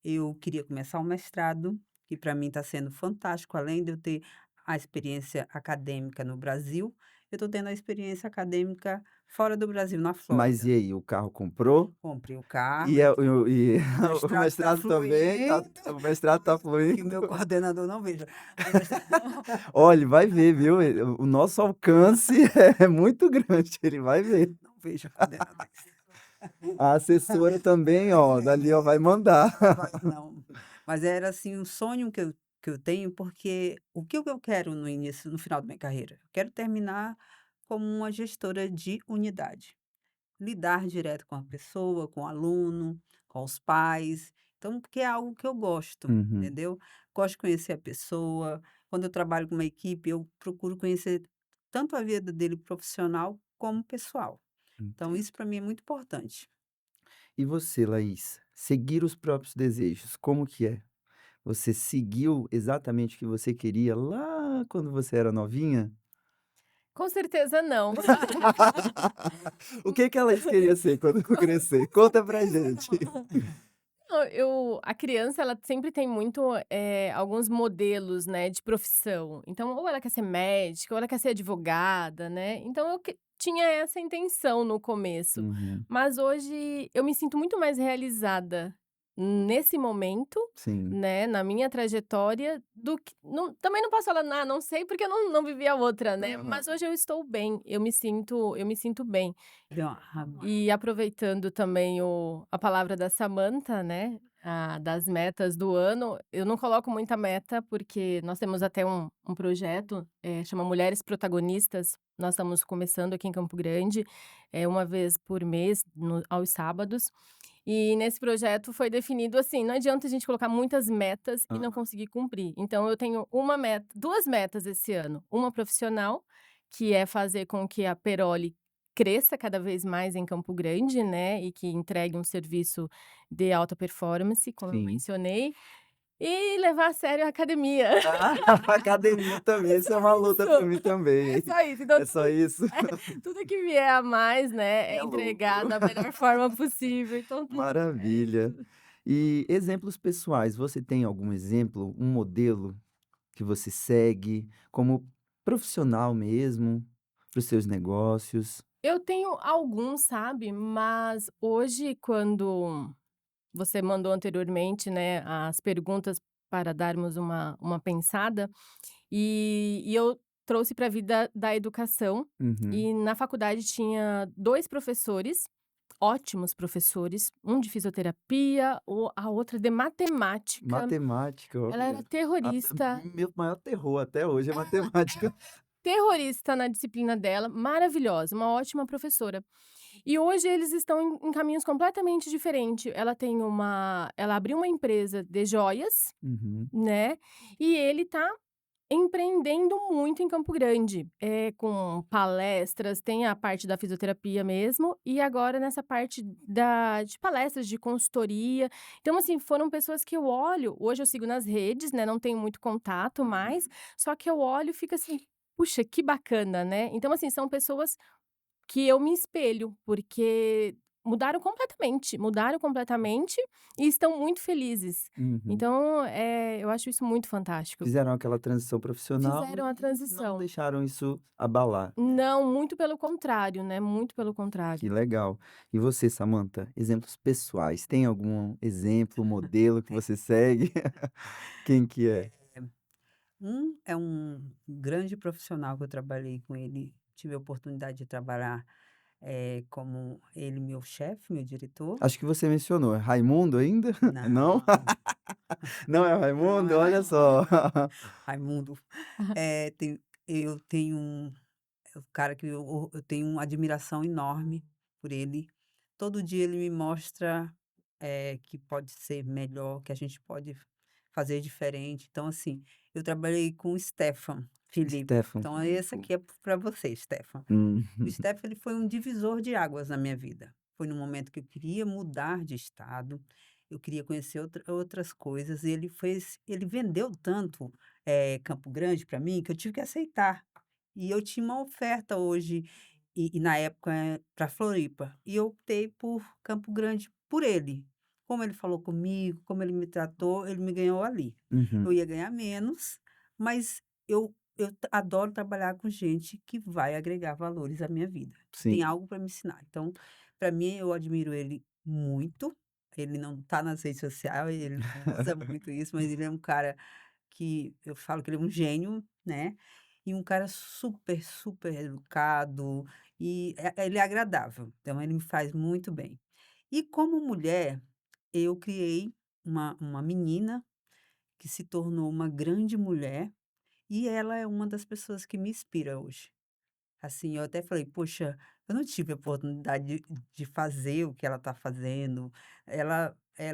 [SPEAKER 2] eu queria começar um mestrado, que para mim está sendo fantástico, além de eu ter a experiência acadêmica no Brasil, eu estou tendo a experiência acadêmica fora do Brasil, na
[SPEAKER 1] Mas
[SPEAKER 2] Flórida.
[SPEAKER 1] e aí, o carro comprou?
[SPEAKER 2] Comprei o carro,
[SPEAKER 1] E é e
[SPEAKER 2] o
[SPEAKER 1] o
[SPEAKER 2] mestrado está
[SPEAKER 1] mestrado também tá
[SPEAKER 2] fluindo,
[SPEAKER 1] o mestrado tá
[SPEAKER 2] que o
[SPEAKER 1] fluindo?
[SPEAKER 2] meu coordenador não veja. O mestrado
[SPEAKER 1] Olha, vai ver, viu, o nosso alcance é muito grande, ele vai ver.
[SPEAKER 2] não veja coordenador.
[SPEAKER 1] A assessora também, ó, dali, ó, vai mandar.
[SPEAKER 2] Não, mas era assim um sonho que eu tenho, porque o que eu quero no final da minha carreira? Eu quero terminar como uma gestora de unidade. Lidar direto com a pessoa, com o aluno, com os pais. Então, porque é algo que eu gosto,
[SPEAKER 1] Uhum.
[SPEAKER 2] entendeu? Gosto de conhecer a pessoa. Quando eu trabalho com uma equipe, eu procuro conhecer tanto a vida dele profissional como pessoal. Então, isso para mim é muito importante.
[SPEAKER 1] E você, Laís, seguir os próprios desejos, como que é? Você seguiu exatamente o que você queria lá quando você era novinha?
[SPEAKER 3] Com certeza não.
[SPEAKER 1] O que que a Laís queria ser quando crescer? Conta pra gente.
[SPEAKER 3] Não, a criança, ela sempre tem muito, alguns modelos, né, de profissão. Então, ou ela quer ser médica, ou ela quer ser advogada, né. Então eu tinha essa intenção no começo.
[SPEAKER 1] Uhum.
[SPEAKER 3] Mas hoje eu me sinto muito mais realizada nesse momento,
[SPEAKER 1] Sim.
[SPEAKER 3] né, na minha trajetória, do que também não posso falar: "Ah, não sei, porque eu não vivi a outra", né.
[SPEAKER 1] Aham.
[SPEAKER 3] Mas hoje eu estou bem, eu me sinto bem.
[SPEAKER 2] Deu uma água.
[SPEAKER 3] E aproveitando também a palavra da Samantha, né, das metas do ano, eu não coloco muita meta, porque nós temos até um projeto, chama Mulheres Protagonistas, nós estamos começando aqui em Campo Grande, uma vez por mês, aos sábados, e nesse projeto foi definido assim, não adianta a gente colocar muitas metas e não
[SPEAKER 1] Aham.
[SPEAKER 3] conseguir cumprir. Então eu tenho uma meta, 2 metas esse ano, uma profissional, que é fazer com que a Perolli cresça cada vez mais em Campo Grande, né, e que entregue um serviço de alta performance, como eu
[SPEAKER 1] Sim.
[SPEAKER 3] mencionei, e levar a sério a academia.
[SPEAKER 1] Ah, academia também, isso é uma luta pra
[SPEAKER 3] Isso,
[SPEAKER 1] mim também,
[SPEAKER 3] é
[SPEAKER 1] hein.
[SPEAKER 3] só isso. Então
[SPEAKER 1] É só isso?
[SPEAKER 3] tudo que vier a mais, né, é
[SPEAKER 1] É
[SPEAKER 3] entregar
[SPEAKER 1] lucro.
[SPEAKER 3] da melhor forma possível, então é
[SPEAKER 1] Maravilha.
[SPEAKER 3] isso.
[SPEAKER 1] E exemplos pessoais, você tem algum exemplo, um modelo que você segue como profissional mesmo, para os seus negócios?
[SPEAKER 3] Eu tenho alguns, sabe, mas hoje quando você mandou anteriormente, né, as perguntas para darmos uma pensada, e eu trouxe para a vida da educação,
[SPEAKER 1] Uhum.
[SPEAKER 3] e na faculdade tinha 2 professores, ótimos professores, um de fisioterapia, a outra de matemática,
[SPEAKER 1] Matemática,
[SPEAKER 3] ela era
[SPEAKER 1] olha, até
[SPEAKER 3] terrorista,
[SPEAKER 1] meu maior terror até hoje é matemática.
[SPEAKER 3] terrorista na disciplina dela, maravilhosa, uma ótima professora. E hoje eles estão em caminhos completamente diferentes. Ela abriu uma empresa de joias,
[SPEAKER 1] Uhum.
[SPEAKER 3] né, e ele tá empreendendo muito em Campo Grande, com palestras, tem a parte da fisioterapia mesmo, e agora nessa parte de palestras, de consultoria. Então, assim, foram pessoas que eu olho hoje eu sigo nas redes, né, não tenho muito contato mais,
[SPEAKER 1] Uhum.
[SPEAKER 3] só que eu olho e fico assim: "Puxa, que bacana", né. Então, assim, são pessoas que eu me espelho, porque mudaram completamente e estão muito felizes.
[SPEAKER 1] Uhum.
[SPEAKER 3] Então, eu acho isso muito fantástico.
[SPEAKER 1] Fizeram aquela transição profissional
[SPEAKER 3] Fizeram a
[SPEAKER 1] e não
[SPEAKER 3] transição.
[SPEAKER 1] deixaram isso abalar.
[SPEAKER 3] Não, muito pelo contrário, né, muito pelo contrário.
[SPEAKER 1] Que legal. E você, Samantha, exemplos pessoais, tem algum exemplo, modelo que você segue? Quem que é?
[SPEAKER 2] Um é um grande profissional que eu trabalhei com ele, tive a oportunidade de trabalhar, como ele meu chefe, meu diretor.
[SPEAKER 1] Acho que você mencionou, é Raimundo ainda? Não?
[SPEAKER 2] Não,
[SPEAKER 1] Não é o
[SPEAKER 2] não
[SPEAKER 1] Raimundo?
[SPEAKER 2] é
[SPEAKER 1] Olha só.
[SPEAKER 2] Raimundo. Eu tenho é um cara que eu tenho uma admiração enorme por ele. Todo dia ele me mostra, que pode ser melhor, que a gente pode fazer diferente. Então, assim, eu trabalhei com o Stefan Felipe.
[SPEAKER 1] Stefan
[SPEAKER 2] Então, esse
[SPEAKER 1] Filippo.
[SPEAKER 2] aqui é para você, Stefan.
[SPEAKER 1] Hum.
[SPEAKER 2] O Stefan, ele foi um divisor de águas na minha vida. Foi no momento que eu queria mudar de estado, eu queria conhecer outras coisas, e ele vendeu tanto, Campo Grande para mim, que eu tive que aceitar. E eu tinha uma oferta hoje, e na época, para Floripa, e eu optei por Campo Grande por ele. Como ele falou comigo, como ele me tratou, ele me ganhou ali. Eu
[SPEAKER 1] Uhum.
[SPEAKER 2] ia ganhar menos, mas eu adoro trabalhar com gente que vai agregar valores à minha vida, que
[SPEAKER 1] Sim.
[SPEAKER 2] tem algo para me ensinar. Então, para mim, eu admiro ele muito. Ele não está nas redes sociais, ele não usa muito isso, mas ele é um cara que eu falo que ele é um gênio, né, e um cara super, super educado, e ele é agradável, então ele me faz muito bem. E como mulher, eu criei uma menina que se tornou uma grande mulher, e ela é uma das pessoas que me inspira hoje. Assim, eu até falei: "Poxa, eu não tive a oportunidade de fazer o que ela está fazendo".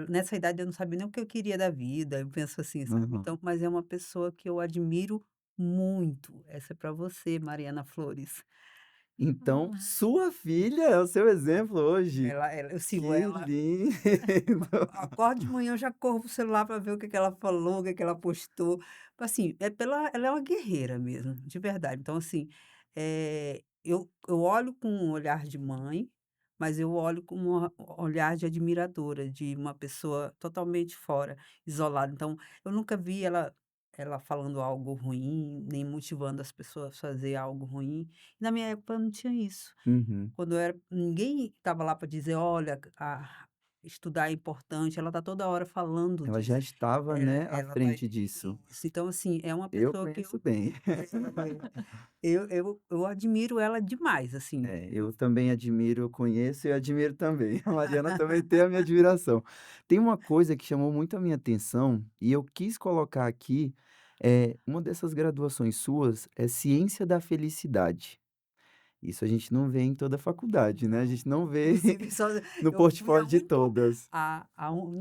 [SPEAKER 2] Nessa idade eu não sabia nem o que eu queria da vida, eu penso assim, sabe.
[SPEAKER 1] Uhum.
[SPEAKER 2] Então, mas é uma pessoa que eu admiro muito. Essa é para você, Mariana Flores.
[SPEAKER 1] Então, sua filha é o seu exemplo hoje?
[SPEAKER 2] Eu sigo
[SPEAKER 1] Que
[SPEAKER 2] ela.
[SPEAKER 1] lindo!
[SPEAKER 2] Acordo de manhã, eu já corro pro celular para ver o que que ela falou, o que que ela postou. Assim, ela é uma guerreira mesmo, de verdade. Então, assim, eu olho com um olhar de mãe, mas eu olho com um olhar de admiradora, de uma pessoa totalmente fora, isolada. Então, eu nunca vi ela falando algo ruim, nem motivando as pessoas a fazer algo ruim. Na minha época não tinha isso.
[SPEAKER 1] Uhum.
[SPEAKER 2] Quando eu era ninguém estava lá para dizer: "Olha, estudar é importante", ela está toda hora falando
[SPEAKER 1] Ela já
[SPEAKER 2] disso.
[SPEAKER 1] estava,
[SPEAKER 2] Ela
[SPEAKER 1] né, à
[SPEAKER 2] ela vai
[SPEAKER 1] frente disso.
[SPEAKER 2] isso, então assim, é uma
[SPEAKER 1] Eu
[SPEAKER 2] pessoa que
[SPEAKER 1] conheço bem.
[SPEAKER 2] eu admiro ela demais, assim.
[SPEAKER 1] É, eu também admiro, eu conheço e admiro também. A Mariana também tem a minha admiração. Tem uma coisa que chamou muito a minha atenção e eu quis colocar aqui, uma dessas graduações suas é Ciência da Felicidade. Isso a gente não vê em toda a faculdade, né, a gente não vê
[SPEAKER 2] Inclusive só
[SPEAKER 1] no
[SPEAKER 2] eu fui
[SPEAKER 1] portfólio de todas.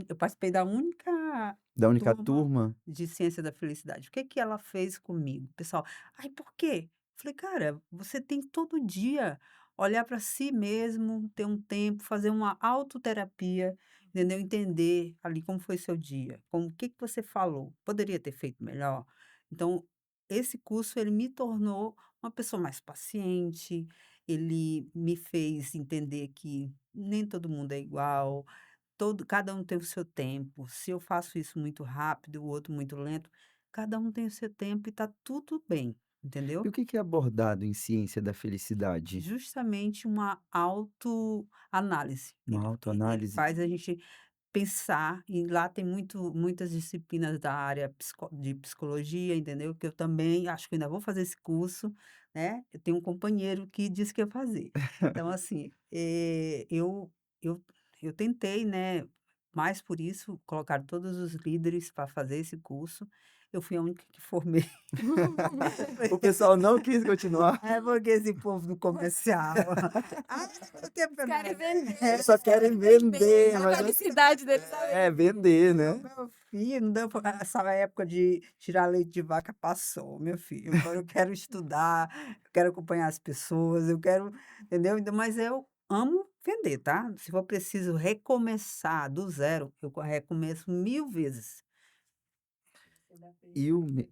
[SPEAKER 2] eu participei da única
[SPEAKER 1] Da única
[SPEAKER 2] turma
[SPEAKER 1] turma?
[SPEAKER 2] de Ciência da Felicidade. O que que ela fez comigo? Pessoal: "Ai, por quê?". Falei: "Cara, você tem todo dia olhar para si mesmo, ter um tempo, fazer uma autoterapia, entendeu? Entender ali como foi seu dia, como o que que você falou, poderia ter feito melhor". Então, esse curso ele me tornou uma pessoa mais paciente, ele me fez entender que nem todo mundo é igual, cada um tem o seu tempo. Se eu faço isso muito rápido, o outro muito lento, cada um tem o seu tempo e tá tudo bem,
[SPEAKER 1] E
[SPEAKER 2] entendeu?
[SPEAKER 1] o que que é abordado em Ciência da Felicidade?
[SPEAKER 2] Justamente uma autoanálise.
[SPEAKER 1] Uma
[SPEAKER 2] Ele
[SPEAKER 1] autoanálise?
[SPEAKER 2] faz a gente pensar, e lá tem muitas disciplinas da área de psicologia, entendeu? Que eu também acho que ainda vou fazer esse curso, né? Eu tenho um companheiro que disse que ia fazer. Então, assim, eu, eu tentei, né? Mais por isso, colocar todos os líderes para fazer esse curso. eu fui a única que formei.
[SPEAKER 1] O pessoal não quis continuar.
[SPEAKER 2] É porque esse povo do comercial. Ah, não tem tempo
[SPEAKER 3] Os querem
[SPEAKER 2] não.
[SPEAKER 3] vender.
[SPEAKER 1] Só querem vender,
[SPEAKER 3] A
[SPEAKER 1] mas
[SPEAKER 3] felicidade deles
[SPEAKER 1] é vender, né?
[SPEAKER 2] Meu filho, não deu essa época de tirar leite de vaca passou, meu filho. Agora eu quero estudar, eu quero acompanhar as pessoas, eu quero, entendeu? Mas eu amo vender, tá? Se for preciso recomeçar do zero, eu recomeço 1000 vezes.
[SPEAKER 1] E o me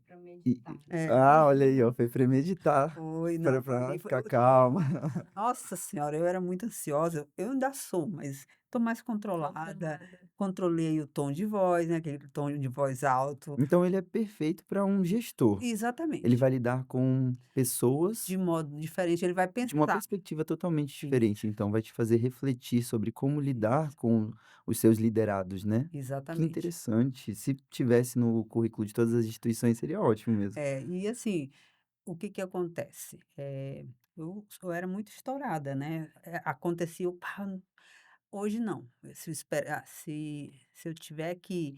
[SPEAKER 1] e
[SPEAKER 2] É,
[SPEAKER 1] olha aí, ó, foi premeditar,
[SPEAKER 2] foi, não,
[SPEAKER 1] pra
[SPEAKER 2] foi,
[SPEAKER 1] ficar calma.
[SPEAKER 2] nossa senhora, eu era muito ansiosa, eu ainda sou, mas estou mais controlada, controlei o tom de voz, né? Aquele tom de voz alto.
[SPEAKER 1] Então ele é perfeito para um gestor. Ele
[SPEAKER 2] Exatamente.
[SPEAKER 1] vai lidar com
[SPEAKER 2] De
[SPEAKER 1] pessoas
[SPEAKER 2] modo diferente, ele vai
[SPEAKER 1] de uma
[SPEAKER 2] pensar.
[SPEAKER 1] perspectiva totalmente
[SPEAKER 2] Isso,
[SPEAKER 1] diferente, então vai te fazer refletir sobre como lidar com os seus liderados, né. Que
[SPEAKER 2] exatamente.
[SPEAKER 1] interessante, se tivesse no currículo de todas as instituições seria ótimo mesmo.
[SPEAKER 2] É, e assim, o que que acontece? Eu era muito estourada, né? Acontecia, pá, hoje não. Se eu esperar, se eu tiver que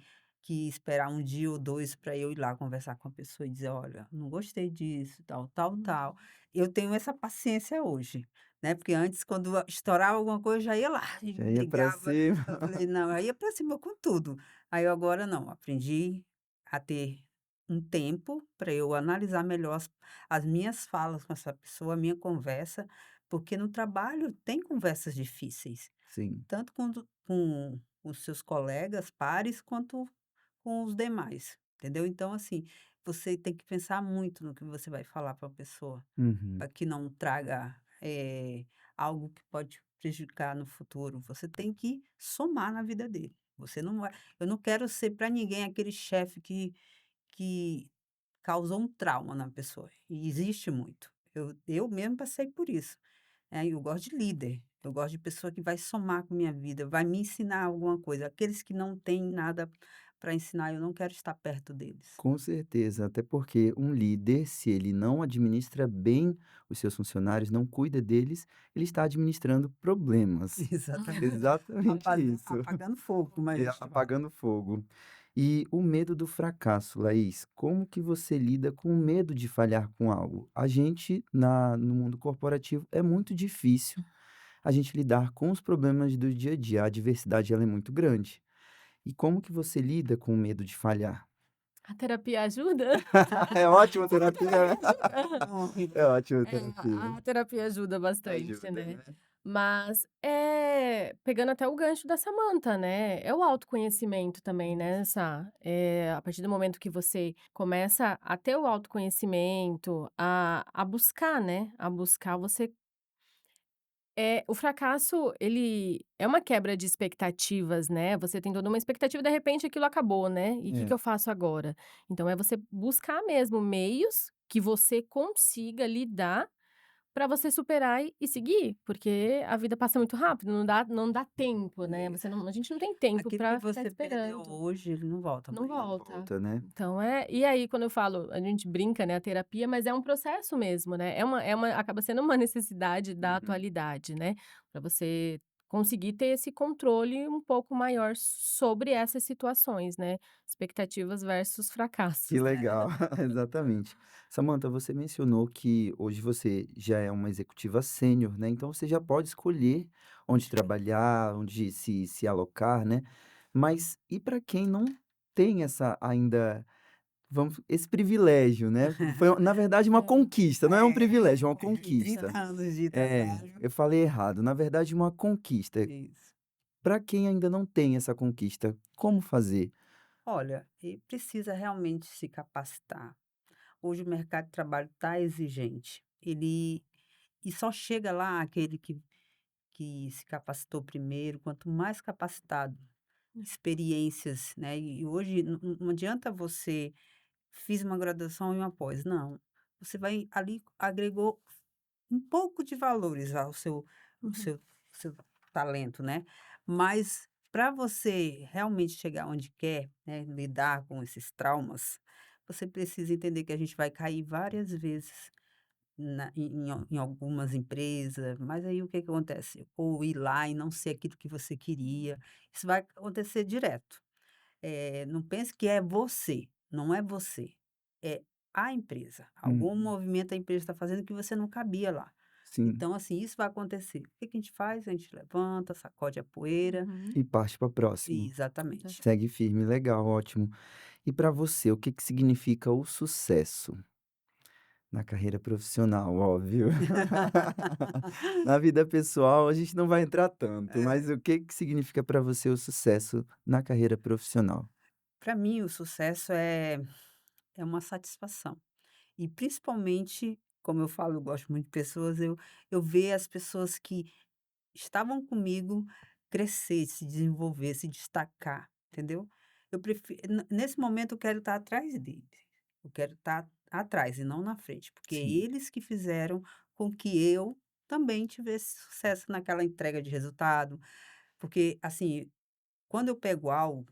[SPEAKER 2] esperar um dia ou dois para eu ir lá conversar com a pessoa e dizer, olha, não gostei disso, tal, tal, tal. Eu tenho essa paciência hoje, né? Porque antes, quando estourava alguma coisa, eu já ia lá e
[SPEAKER 1] Já ia pra
[SPEAKER 2] brigava.
[SPEAKER 1] cima.
[SPEAKER 2] Eu falei, não, aí ia para cima com tudo. Aí eu agora não, aprendi a ter um tempo para eu analisar melhor as minhas falas com essa pessoa, a minha conversa, porque no trabalho tem conversas difíceis.
[SPEAKER 1] Sim,
[SPEAKER 2] Tanto com os seus colegas, pares, quanto com os demais, entendeu? Então, assim, você tem que pensar muito no que você vai falar para a pessoa,
[SPEAKER 1] uhum.
[SPEAKER 2] para que não traga, algo que pode prejudicar no futuro. Você tem que somar na vida dele. Você não vai eu não quero ser para ninguém aquele chefe que causou um trauma na pessoa, e existe muito. Eu mesmo passei por isso. Eu gosto de líder, eu gosto de pessoa que vai somar com minha vida, vai me ensinar alguma coisa. Aqueles que não têm nada para ensinar, eu não quero estar perto deles.
[SPEAKER 1] Com certeza, até porque um líder, se ele não administra bem os seus funcionários, não cuida deles, ele está administrando problemas.
[SPEAKER 2] Exatamente.
[SPEAKER 1] Exatamente isso.
[SPEAKER 2] Apagando fogo, como a gente fala.
[SPEAKER 1] Apagando fogo. E o medo do fracasso, Laís, como que você lida com o medo de falhar com algo? A gente, no mundo corporativo, é muito difícil a gente lidar com os problemas do dia a dia. A adversidade, ela é muito grande. E como que você lida com o medo de falhar?
[SPEAKER 3] A terapia ajuda?
[SPEAKER 1] É ótimo terapia, né?
[SPEAKER 2] Então,
[SPEAKER 1] É ótima
[SPEAKER 3] É,
[SPEAKER 1] terapia.
[SPEAKER 3] a terapia ajuda bastante,
[SPEAKER 1] Ajuda,
[SPEAKER 3] né.
[SPEAKER 1] né?
[SPEAKER 3] Mas, pegando até o gancho da Samantha, né, é o autoconhecimento também, né, Sá. A partir do momento que você começa a ter o autoconhecimento, a buscar, né, a buscar, você o fracasso, ele é uma quebra de expectativas, né, você tem toda uma expectativa e de repente aquilo acabou, né, e o que que
[SPEAKER 1] É.
[SPEAKER 3] eu faço agora? Então é você buscar mesmo meios que você consiga lidar para você superar e seguir, porque a vida passa muito rápido, não dá tempo, né,
[SPEAKER 2] isso.
[SPEAKER 3] a gente não tem tempo
[SPEAKER 2] Aquilo que
[SPEAKER 3] para ficar
[SPEAKER 2] você perdeu
[SPEAKER 3] esperando.
[SPEAKER 2] hoje, ele não volta
[SPEAKER 3] Não
[SPEAKER 2] mais.
[SPEAKER 1] Não
[SPEAKER 3] volta.
[SPEAKER 1] volta, né?
[SPEAKER 3] Então e aí quando eu falo a gente brinca, né, a terapia, mas é um processo mesmo, né, é uma acaba sendo uma necessidade da
[SPEAKER 1] Uhum.
[SPEAKER 3] atualidade, né, para você conseguir ter esse controle um pouco maior sobre essas situações, né, expectativas versus
[SPEAKER 1] Que
[SPEAKER 3] fracassos, né.
[SPEAKER 1] legal, exatamente. Samantha, você mencionou que hoje você já é uma executiva sênior, né, então você já pode escolher onde trabalhar, onde se alocar, né. Mas e para quem não tem essa ainda, esse privilégio, né, foi na verdade uma conquista, não é um privilégio, é uma conquista.
[SPEAKER 2] 30 anos de
[SPEAKER 1] É,
[SPEAKER 2] trabalho.
[SPEAKER 1] eu falei errado, na verdade uma conquista.
[SPEAKER 2] Isso.
[SPEAKER 1] Para quem ainda não tem essa conquista, como fazer?
[SPEAKER 2] Olha, e precisa realmente se capacitar. Hoje o mercado de trabalho está exigente. E só chega lá aquele que se capacitou primeiro, quanto mais capacitado, experiências, né? E hoje não adianta você fiz uma graduação e uma pós, não. Você vai ali agregou um pouco de valores ao o
[SPEAKER 3] Uhum.
[SPEAKER 2] seu seu talento, né. Mas para você realmente chegar onde quer, né, lidar com esses traumas, você precisa entender que a gente vai cair várias vezes em algumas empresas, mas aí o que que acontece? Ou ir lá e não ser aquilo que você queria, isso vai acontecer direto. Não pense que é você. não é você, é a empresa. Algum
[SPEAKER 1] Uhum.
[SPEAKER 2] movimento a empresa está fazendo que você não cabia lá.
[SPEAKER 1] Sim.
[SPEAKER 2] Então, assim, isso vai acontecer. O que que a gente faz? A gente levanta, sacode a poeira.
[SPEAKER 3] Uhum.
[SPEAKER 1] E parte para próximo.
[SPEAKER 2] Exatamente.
[SPEAKER 3] Exata
[SPEAKER 1] Segue firme, legal, ótimo. E para você, o que que significa o sucesso? Na carreira profissional, óbvio. Na vida pessoal, a gente não vai entrar tanto, mas o que que significa para você o sucesso na carreira profissional?
[SPEAKER 2] Para mim, o sucesso é uma satisfação. E principalmente, como eu falo, eu gosto muito de pessoas, eu ver as pessoas que estavam comigo crescer, se desenvolver, se destacar, entendeu? Eu prefiro, nesse momento eu quero estar atrás deles. Eu quero estar atrás e não na frente, porque é
[SPEAKER 1] Sim.
[SPEAKER 2] eles que fizeram com que eu também tivesse sucesso naquela entrega de resultado. Porque, assim, quando eu pego algo,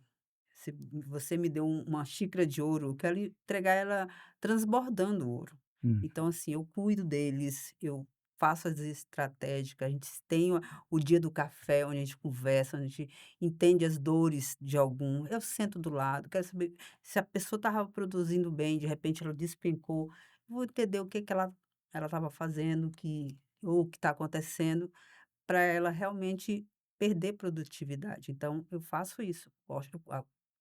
[SPEAKER 2] se você me deu uma xícara de ouro, eu quero entregar ela transbordando ouro.
[SPEAKER 1] Hum.
[SPEAKER 2] Então, assim, eu cuido deles, eu faço as estratégicas, a gente tem o dia do café, onde a gente conversa, onde a gente entende as dores de algum. Eu sento do lado, quero saber se a pessoa estava produzindo bem, de repente ela despencou, eu vou entender o que que ela estava fazendo, ou o que está acontecendo, para ela realmente perder produtividade. Então eu faço isso, gosto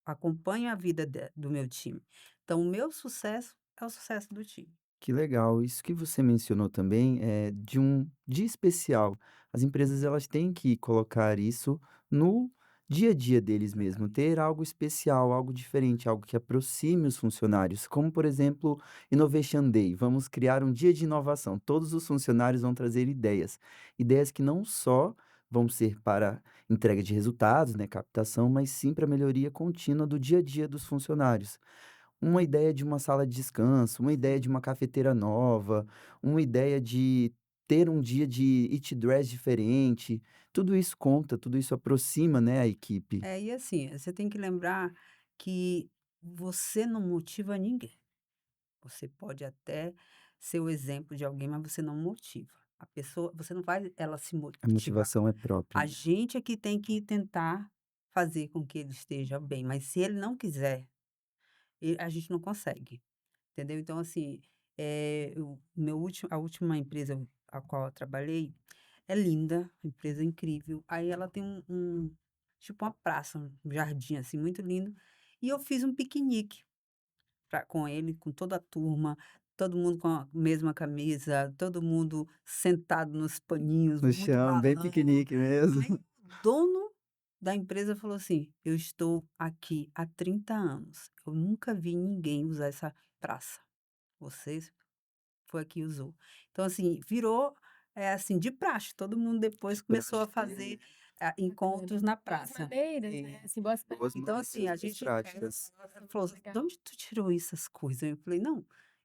[SPEAKER 2] acompanho a vida do meu time. Então o meu sucesso é o sucesso do time.
[SPEAKER 1] Que legal. Isso que você mencionou também é de um dia especial. As empresas elas têm que colocar isso no dia a dia deles mesmo,
[SPEAKER 2] Exatamente.
[SPEAKER 1] ter algo especial, algo diferente, algo que aproxime os funcionários, como por exemplo, Innovation Day. Vamos criar um dia de inovação. Todos os funcionários vão trazer ideias, ideias que não só vão ser para entrega de resultados, né, captação, mas sim para melhoria contínua do dia a dia dos funcionários. Uma ideia de uma sala de descanso, uma ideia de uma cafeteira nova, uma ideia de ter um dia de eat dress diferente, tudo isso conta, tudo isso aproxima, né, a equipe.
[SPEAKER 2] É, e assim, você tem que lembrar que você não motiva ninguém. Você pode até ser o exemplo de alguém, mas você não motiva. A pessoa, você não faz ela se
[SPEAKER 1] A
[SPEAKER 2] motivar.
[SPEAKER 1] motivação é própria.
[SPEAKER 2] A gente é que tem que tentar fazer com que ele esteja bem, mas se ele não quiser, a gente não consegue. Entendeu? Então, assim, a última empresa a qual eu trabalhei é linda, empresa incrível. Aí ela tem tipo uma praça, um jardim, assim, muito lindo. E eu fiz um piquenique com ele, com toda a turma, todo mundo com a mesma camisa, todo mundo sentado nos paninhos,
[SPEAKER 1] No
[SPEAKER 2] muito
[SPEAKER 1] chão, bem
[SPEAKER 2] malandro.
[SPEAKER 1] piquenique mesmo.
[SPEAKER 2] Aí o dono da empresa falou assim: "Eu estou aqui há 30 anos, eu nunca vi ninguém usar essa praça. Vocês foi aqui e usou". Então, assim, virou, assim, de praxe, todo mundo depois começou a
[SPEAKER 1] Praxe,
[SPEAKER 2] fazer,
[SPEAKER 3] bacana.
[SPEAKER 2] encontros na
[SPEAKER 3] Boas
[SPEAKER 2] praça.
[SPEAKER 3] maneiras, né,
[SPEAKER 2] É.
[SPEAKER 3] assim, boas
[SPEAKER 1] boas
[SPEAKER 2] Então,
[SPEAKER 3] práticas.
[SPEAKER 2] assim,
[SPEAKER 1] maneiras,
[SPEAKER 2] a
[SPEAKER 1] boas
[SPEAKER 2] gente
[SPEAKER 1] práticas.
[SPEAKER 2] ela
[SPEAKER 3] Muito
[SPEAKER 2] falou: "De
[SPEAKER 3] legal.
[SPEAKER 2] onde tu tirou essas coisas?" Eu falei: "Não,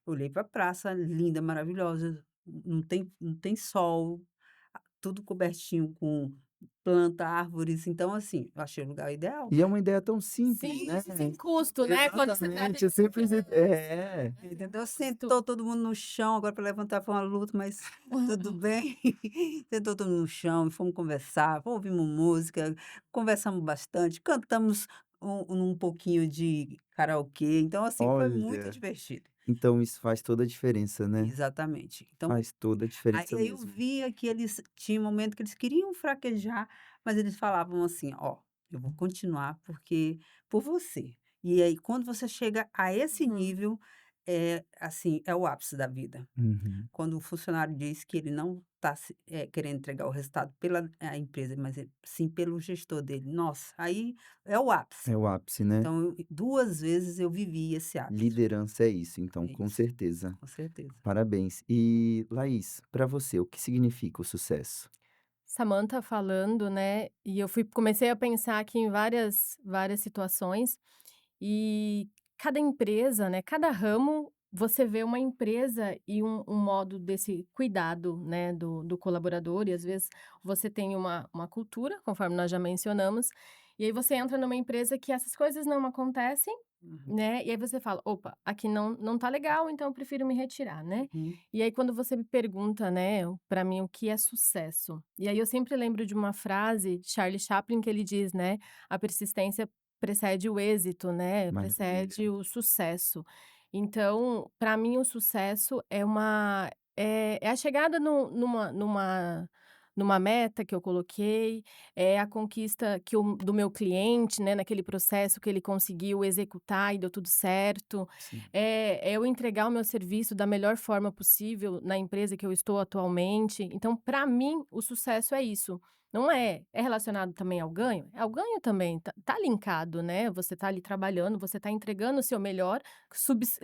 [SPEAKER 2] eu olhei para a praça linda, maravilhosa, não tem sol, tudo cobertinho com planta, árvores, então, assim, eu achei o lugar ideal".
[SPEAKER 1] E é uma ideia tão simples, né.
[SPEAKER 3] Simples e sem custo, né, quando se trata
[SPEAKER 1] Exatamente, é
[SPEAKER 3] de
[SPEAKER 1] simples e
[SPEAKER 3] segurança,
[SPEAKER 1] é.
[SPEAKER 3] né, sem
[SPEAKER 2] Entendeu?
[SPEAKER 3] custo.
[SPEAKER 2] Sentou todo mundo no chão, agora para levantar foi uma luta, mas tudo bem. Sentou todo mundo no chão e fomos conversar, ouvimos música, conversamos bastante, cantamos um pouquinho de karaokê, então, assim, foi muito
[SPEAKER 1] Olha,
[SPEAKER 2] divertido.
[SPEAKER 1] então isso faz toda a diferença, né.
[SPEAKER 2] Exatamente. Então,
[SPEAKER 1] Faz toda a
[SPEAKER 2] aí
[SPEAKER 1] diferença
[SPEAKER 2] aí eu
[SPEAKER 1] mesmo.
[SPEAKER 2] via que eles tinha um momento que eles queriam fraquejar, mas eles falavam assim: "Ó, eu vou continuar porque por você". E aí quando você chega a esse
[SPEAKER 3] Uhum.
[SPEAKER 2] nível, é assim, é o ápice da vida.
[SPEAKER 1] Uhum.
[SPEAKER 2] Quando o funcionário diz que ele não está querendo entregar o resultado pela a empresa, mas sim pelo gestor dele, nossa, aí é o ápice.
[SPEAKER 1] É o ápice, né.
[SPEAKER 2] Então 2 vezes eu vivi esse ápice.
[SPEAKER 1] Liderança é isso, então,
[SPEAKER 2] É
[SPEAKER 1] com
[SPEAKER 2] isso,
[SPEAKER 1] certeza.
[SPEAKER 2] com certeza.
[SPEAKER 1] Parabéns. E, Laís, para você, o que significa o sucesso?
[SPEAKER 3] Samantha falando, né, e eu comecei a pensar aqui em várias situações, e cada empresa, né, cada ramo, você vê uma empresa e um modo desse cuidado, né, do colaborador, e às vezes você tem uma cultura, conforme nós já mencionamos, e aí você entra numa empresa que essas coisas não acontecem,
[SPEAKER 2] Uhum,
[SPEAKER 3] né, e aí você fala: "Opa, aqui não tá legal, então eu prefiro me retirar", né.
[SPEAKER 2] uhum,
[SPEAKER 3] E aí quando você me pergunta, né, para mim o que é sucesso, e aí eu sempre lembro de uma frase de Charlie Chaplin que ele diz, né: "A persistência precede o êxito, né,
[SPEAKER 1] Maravilha.
[SPEAKER 3] precede o sucesso. Então, para mim o sucesso é a chegada numa meta que eu coloquei, é a conquista do meu cliente, né, naquele processo que ele conseguiu executar e deu tudo certo,
[SPEAKER 1] Sim.
[SPEAKER 3] é eu entregar o meu serviço da melhor forma possível na empresa que eu estou atualmente. Então, para mim, o sucesso é isso. Não é relacionado também ao ganho? É ao ganho também, tá linkado, né, você tá ali trabalhando, você tá entregando o seu melhor,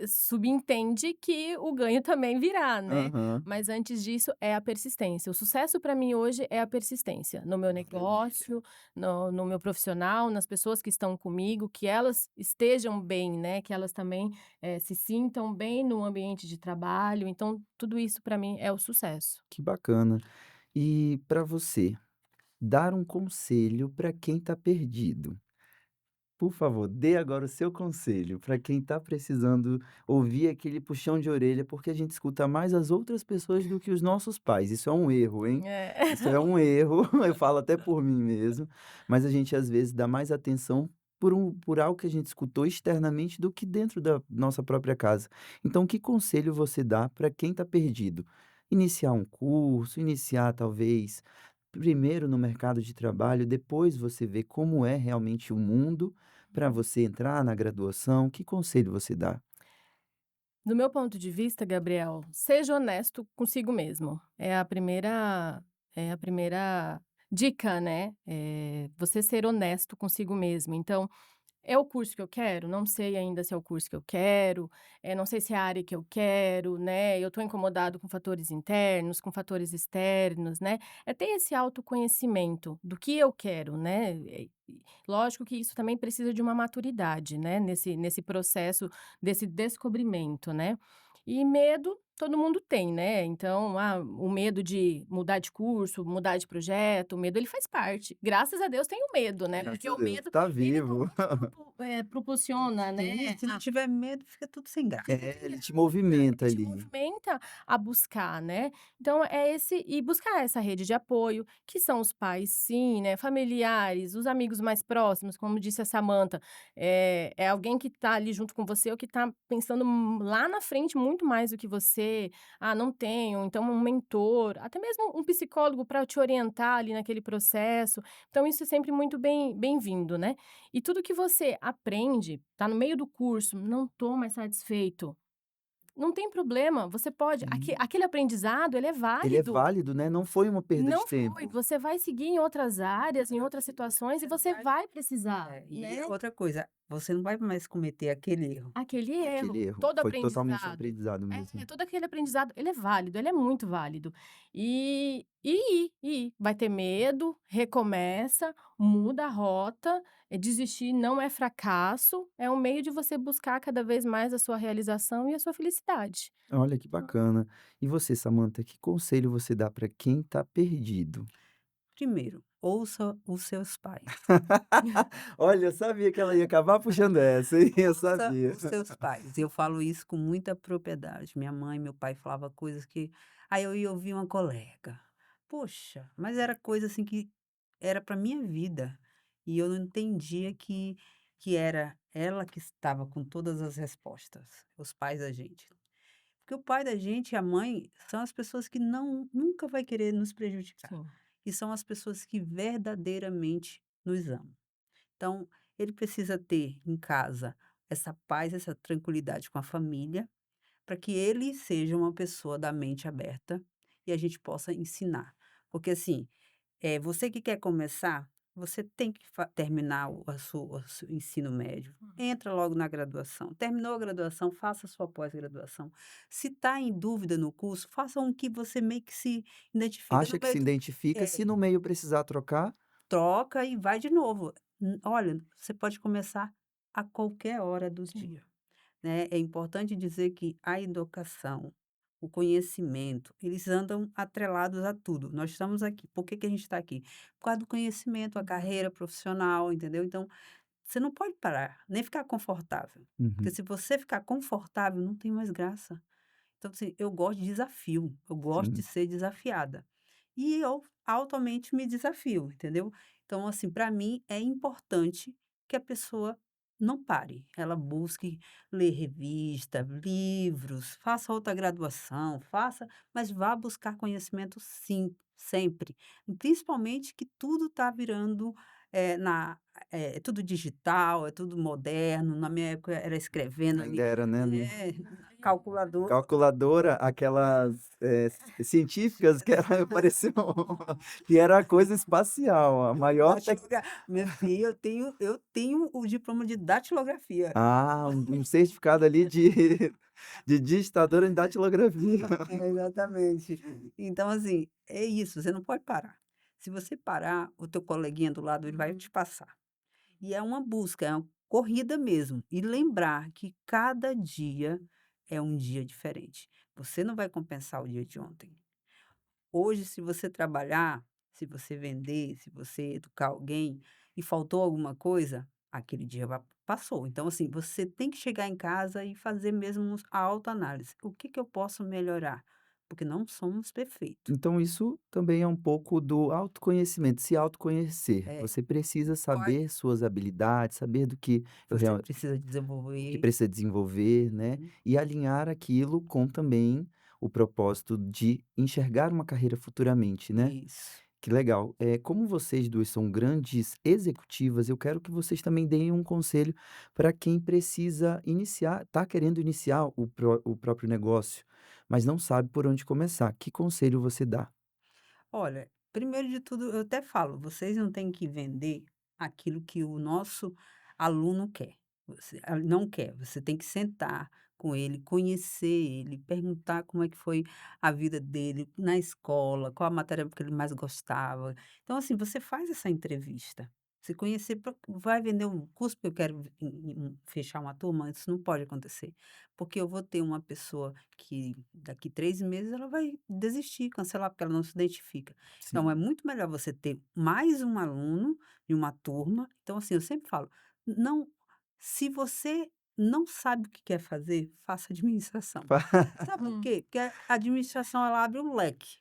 [SPEAKER 3] subentende que o ganho também virá, né.
[SPEAKER 1] Aham.
[SPEAKER 3] Mas antes disso é a persistência. O sucesso para mim hoje é a persistência, no meu
[SPEAKER 1] Maravilha.
[SPEAKER 3] negócio, no meu profissional, nas pessoas que estão comigo, que elas estejam bem, né, que elas também, se sintam bem no ambiente de trabalho, então tudo isso para mim é o sucesso.
[SPEAKER 1] Que bacana. E para você, dar um conselho para quem está perdido. Por favor, dê agora o seu conselho para quem está precisando ouvir aquele puxão de orelha, porque a gente escuta mais as outras pessoas do que os nossos pais. Isso é um erro, hein?
[SPEAKER 3] É.
[SPEAKER 1] Isso é um erro, eu falo até por mim mesmo, mas a gente às vezes dá mais atenção por algo que a gente escutou externamente do que dentro da nossa própria casa. Então, que conselho você dá para quem está perdido? Iniciar um curso, iniciar talvez primeiro no mercado de trabalho, depois você vê como é realmente o mundo, para você entrar na graduação, que conselho você dá?
[SPEAKER 3] Do meu ponto de vista, Gabriel, seja honesto consigo mesmo. É a primeira dica, né, você ser honesto consigo mesmo. Então, é o curso que eu quero? Não sei ainda se é o curso que eu quero, não sei se é a área que eu quero, né, eu estou incomodado com fatores internos, com fatores externos, né. É ter esse autoconhecimento do que eu quero, né, lógico que isso também precisa de uma maturidade, né, nesse processo desse descobrimento, né. E medo todo mundo tem, né, então, o medo de mudar de curso, mudar de projeto, o medo ele faz parte. Graças a Deus tem o medo, né,
[SPEAKER 1] Graças
[SPEAKER 3] porque
[SPEAKER 1] a
[SPEAKER 3] o
[SPEAKER 1] Deus,
[SPEAKER 3] medo
[SPEAKER 1] tá
[SPEAKER 3] ele
[SPEAKER 1] vivo.
[SPEAKER 3] proporciona,
[SPEAKER 2] Sim,
[SPEAKER 3] né,
[SPEAKER 2] se não tiver medo, fica tudo sem graça.
[SPEAKER 1] É, ele te movimenta
[SPEAKER 3] ele te
[SPEAKER 1] ali.
[SPEAKER 3] movimenta a buscar, né. Então buscar essa rede de apoio, que são os pais sim, né, familiares, os amigos mais próximos, como disse a Samantha, é alguém que tá ali junto com você ou que tá pensando lá na frente muito mais do que você. "Ah, não tenho", então um mentor, até mesmo um psicólogo para te orientar ali naquele processo. Então isso é sempre muito bem-vindo, né. E tudo que você aprende, tá no meio do curso, não tô mais satisfeito, não tem problema, você pode
[SPEAKER 1] Sim.
[SPEAKER 3] aquele aprendizado ele é
[SPEAKER 1] Ele é
[SPEAKER 3] válido,
[SPEAKER 1] válido, né, não foi uma perda de
[SPEAKER 3] não foi,
[SPEAKER 1] tempo.
[SPEAKER 3] você vai seguir em outras áreas, em outras situações e você vai precisar,
[SPEAKER 2] E
[SPEAKER 3] né,
[SPEAKER 2] outra coisa, você não vai mais cometer aquele erro.
[SPEAKER 3] aquele
[SPEAKER 1] Aquele
[SPEAKER 3] erro,
[SPEAKER 1] erro,
[SPEAKER 3] todo
[SPEAKER 1] foi totalmente um
[SPEAKER 3] aprendizado.
[SPEAKER 1] aprendizado mesmo.
[SPEAKER 3] Todo aquele aprendizado, ele é válido, ele é muito válido. Vai ter medo, recomeça, muda a rota, desistir não é fracasso, é um meio de você buscar cada vez mais a sua realização e a sua felicidade.
[SPEAKER 1] Olha que bacana. E você, Samantha, que conselho você dá para quem está perdido?
[SPEAKER 2] Primeiro, ouça os seus pais.
[SPEAKER 1] Olha, eu sabia que ela ia acabar puxando essa, hein, eu
[SPEAKER 2] Ouça
[SPEAKER 1] sabia.
[SPEAKER 2] os seus pais. Eu falo isso com muita propriedade. Minha mãe e meu pai falava coisas que aí eu ia ouvir uma colega. Poxa, mas era coisa assim que era para minha vida. E eu não entendia que era ela que estava com todas as respostas, os pais da gente. Porque o pai da gente e a mãe são as pessoas que nunca vai querer nos prejudicar.
[SPEAKER 3] Sim.
[SPEAKER 2] E são as pessoas que verdadeiramente nos amam. Então, ele precisa ter em casa essa paz, essa tranquilidade com a família, para que ele seja uma pessoa da mente aberta e a gente possa ensinar. Porque assim, você que quer começar, você tem que terminar o seu ensino médio. Entra logo na graduação. Terminou a graduação, faça a sua pós-graduação. Se está em dúvida no curso, faça um que você meio que se identifica.
[SPEAKER 1] Acha
[SPEAKER 2] No
[SPEAKER 1] que se
[SPEAKER 2] meio
[SPEAKER 1] identifica,
[SPEAKER 2] é,
[SPEAKER 1] se no meio precisar trocar,
[SPEAKER 2] troca e vai de novo. Olha, você pode começar a qualquer hora do
[SPEAKER 3] Sim.
[SPEAKER 2] dia, né. É importante dizer que a educação, o conhecimento, eles andam atrelados a tudo. Nós estamos aqui, por que que a gente está aqui? Por causa do conhecimento, a carreira profissional, entendeu. Então, você não pode parar, nem ficar confortável, porque
[SPEAKER 1] uhum,
[SPEAKER 2] se você ficar confortável, não tem mais graça. Então, assim, eu gosto de desafio, eu gosto de
[SPEAKER 1] sim.
[SPEAKER 2] ser desafiada. E eu altamente me desafio, entendeu? Então, assim, para mim é importante que a pessoa não pare, ela busque ler revista, livros, faça outra graduação, faça, mas vá buscar conhecimento sim, sempre. E principalmente que tudo está virando, é tudo digital, é tudo moderno, na minha época era escrevendo
[SPEAKER 1] Ainda
[SPEAKER 2] ali,
[SPEAKER 1] era, né,
[SPEAKER 2] é, calculador.
[SPEAKER 1] calculadora, aquelas, científicas que era parecia que era coisa espacial, a maior tec
[SPEAKER 2] Minha filha, eu tenho o diploma de datilografia.
[SPEAKER 1] um certificado ali de de digitadora em datilografia.
[SPEAKER 2] É, exatamente. Então, assim, é isso, você não pode parar. Se você parar, o teu coleguinha do lado, ele vai te passar. E é uma busca, é uma corrida mesmo. E lembrar que cada dia é um dia diferente. Você não vai compensar o dia de ontem. Hoje, se você trabalhar, se você vender, se você educar alguém e faltou alguma coisa, aquele dia passou. Então, assim, você tem que chegar em casa e fazer mesmo a autoanálise. O que que eu posso melhorar? Porque não somos perfeitos.
[SPEAKER 1] Então isso também é um pouco do autoconhecimento, se autoconhecer.
[SPEAKER 2] É,
[SPEAKER 1] Você precisa
[SPEAKER 2] quais
[SPEAKER 1] saber suas habilidades, saber do que eu
[SPEAKER 2] você
[SPEAKER 1] real
[SPEAKER 2] precisa
[SPEAKER 1] que
[SPEAKER 2] desenvolver.
[SPEAKER 1] precisa desenvolver, né,
[SPEAKER 2] Uhum.
[SPEAKER 1] e alinhar aquilo com também o propósito de enxergar uma carreira futuramente, né.
[SPEAKER 2] Isso.
[SPEAKER 1] Que legal. Como vocês 2 são grandes executivas, eu quero que vocês também deem um conselho para quem precisa iniciar está querendo iniciar o próprio negócio, mas não sabe por onde começar. Que conselho você dá?
[SPEAKER 2] Olha, primeiro de tudo, eu até falo, vocês não têm que vender aquilo que o nosso aluno quer. Você não quer, você tem que sentar com ele, conhecer ele, perguntar como é que foi a vida dele na escola, qual a matéria que ele mais gostava. Então, assim, você faz essa entrevista. Se conhecer, vai vender um curso porque eu quero fechar uma turma, isso não pode acontecer. Porque eu vou ter uma pessoa que daqui 3 meses ela vai desistir, cancelar, porque ela não se identifica. Então é
[SPEAKER 1] Sim.
[SPEAKER 2] muito melhor você ter mais um aluno e uma turma. Então, assim, eu sempre falo, não, se você não sabe o que quer fazer, faça administração. Sabe por
[SPEAKER 3] Hum,
[SPEAKER 2] quê? Porque a administração ela abre um leque.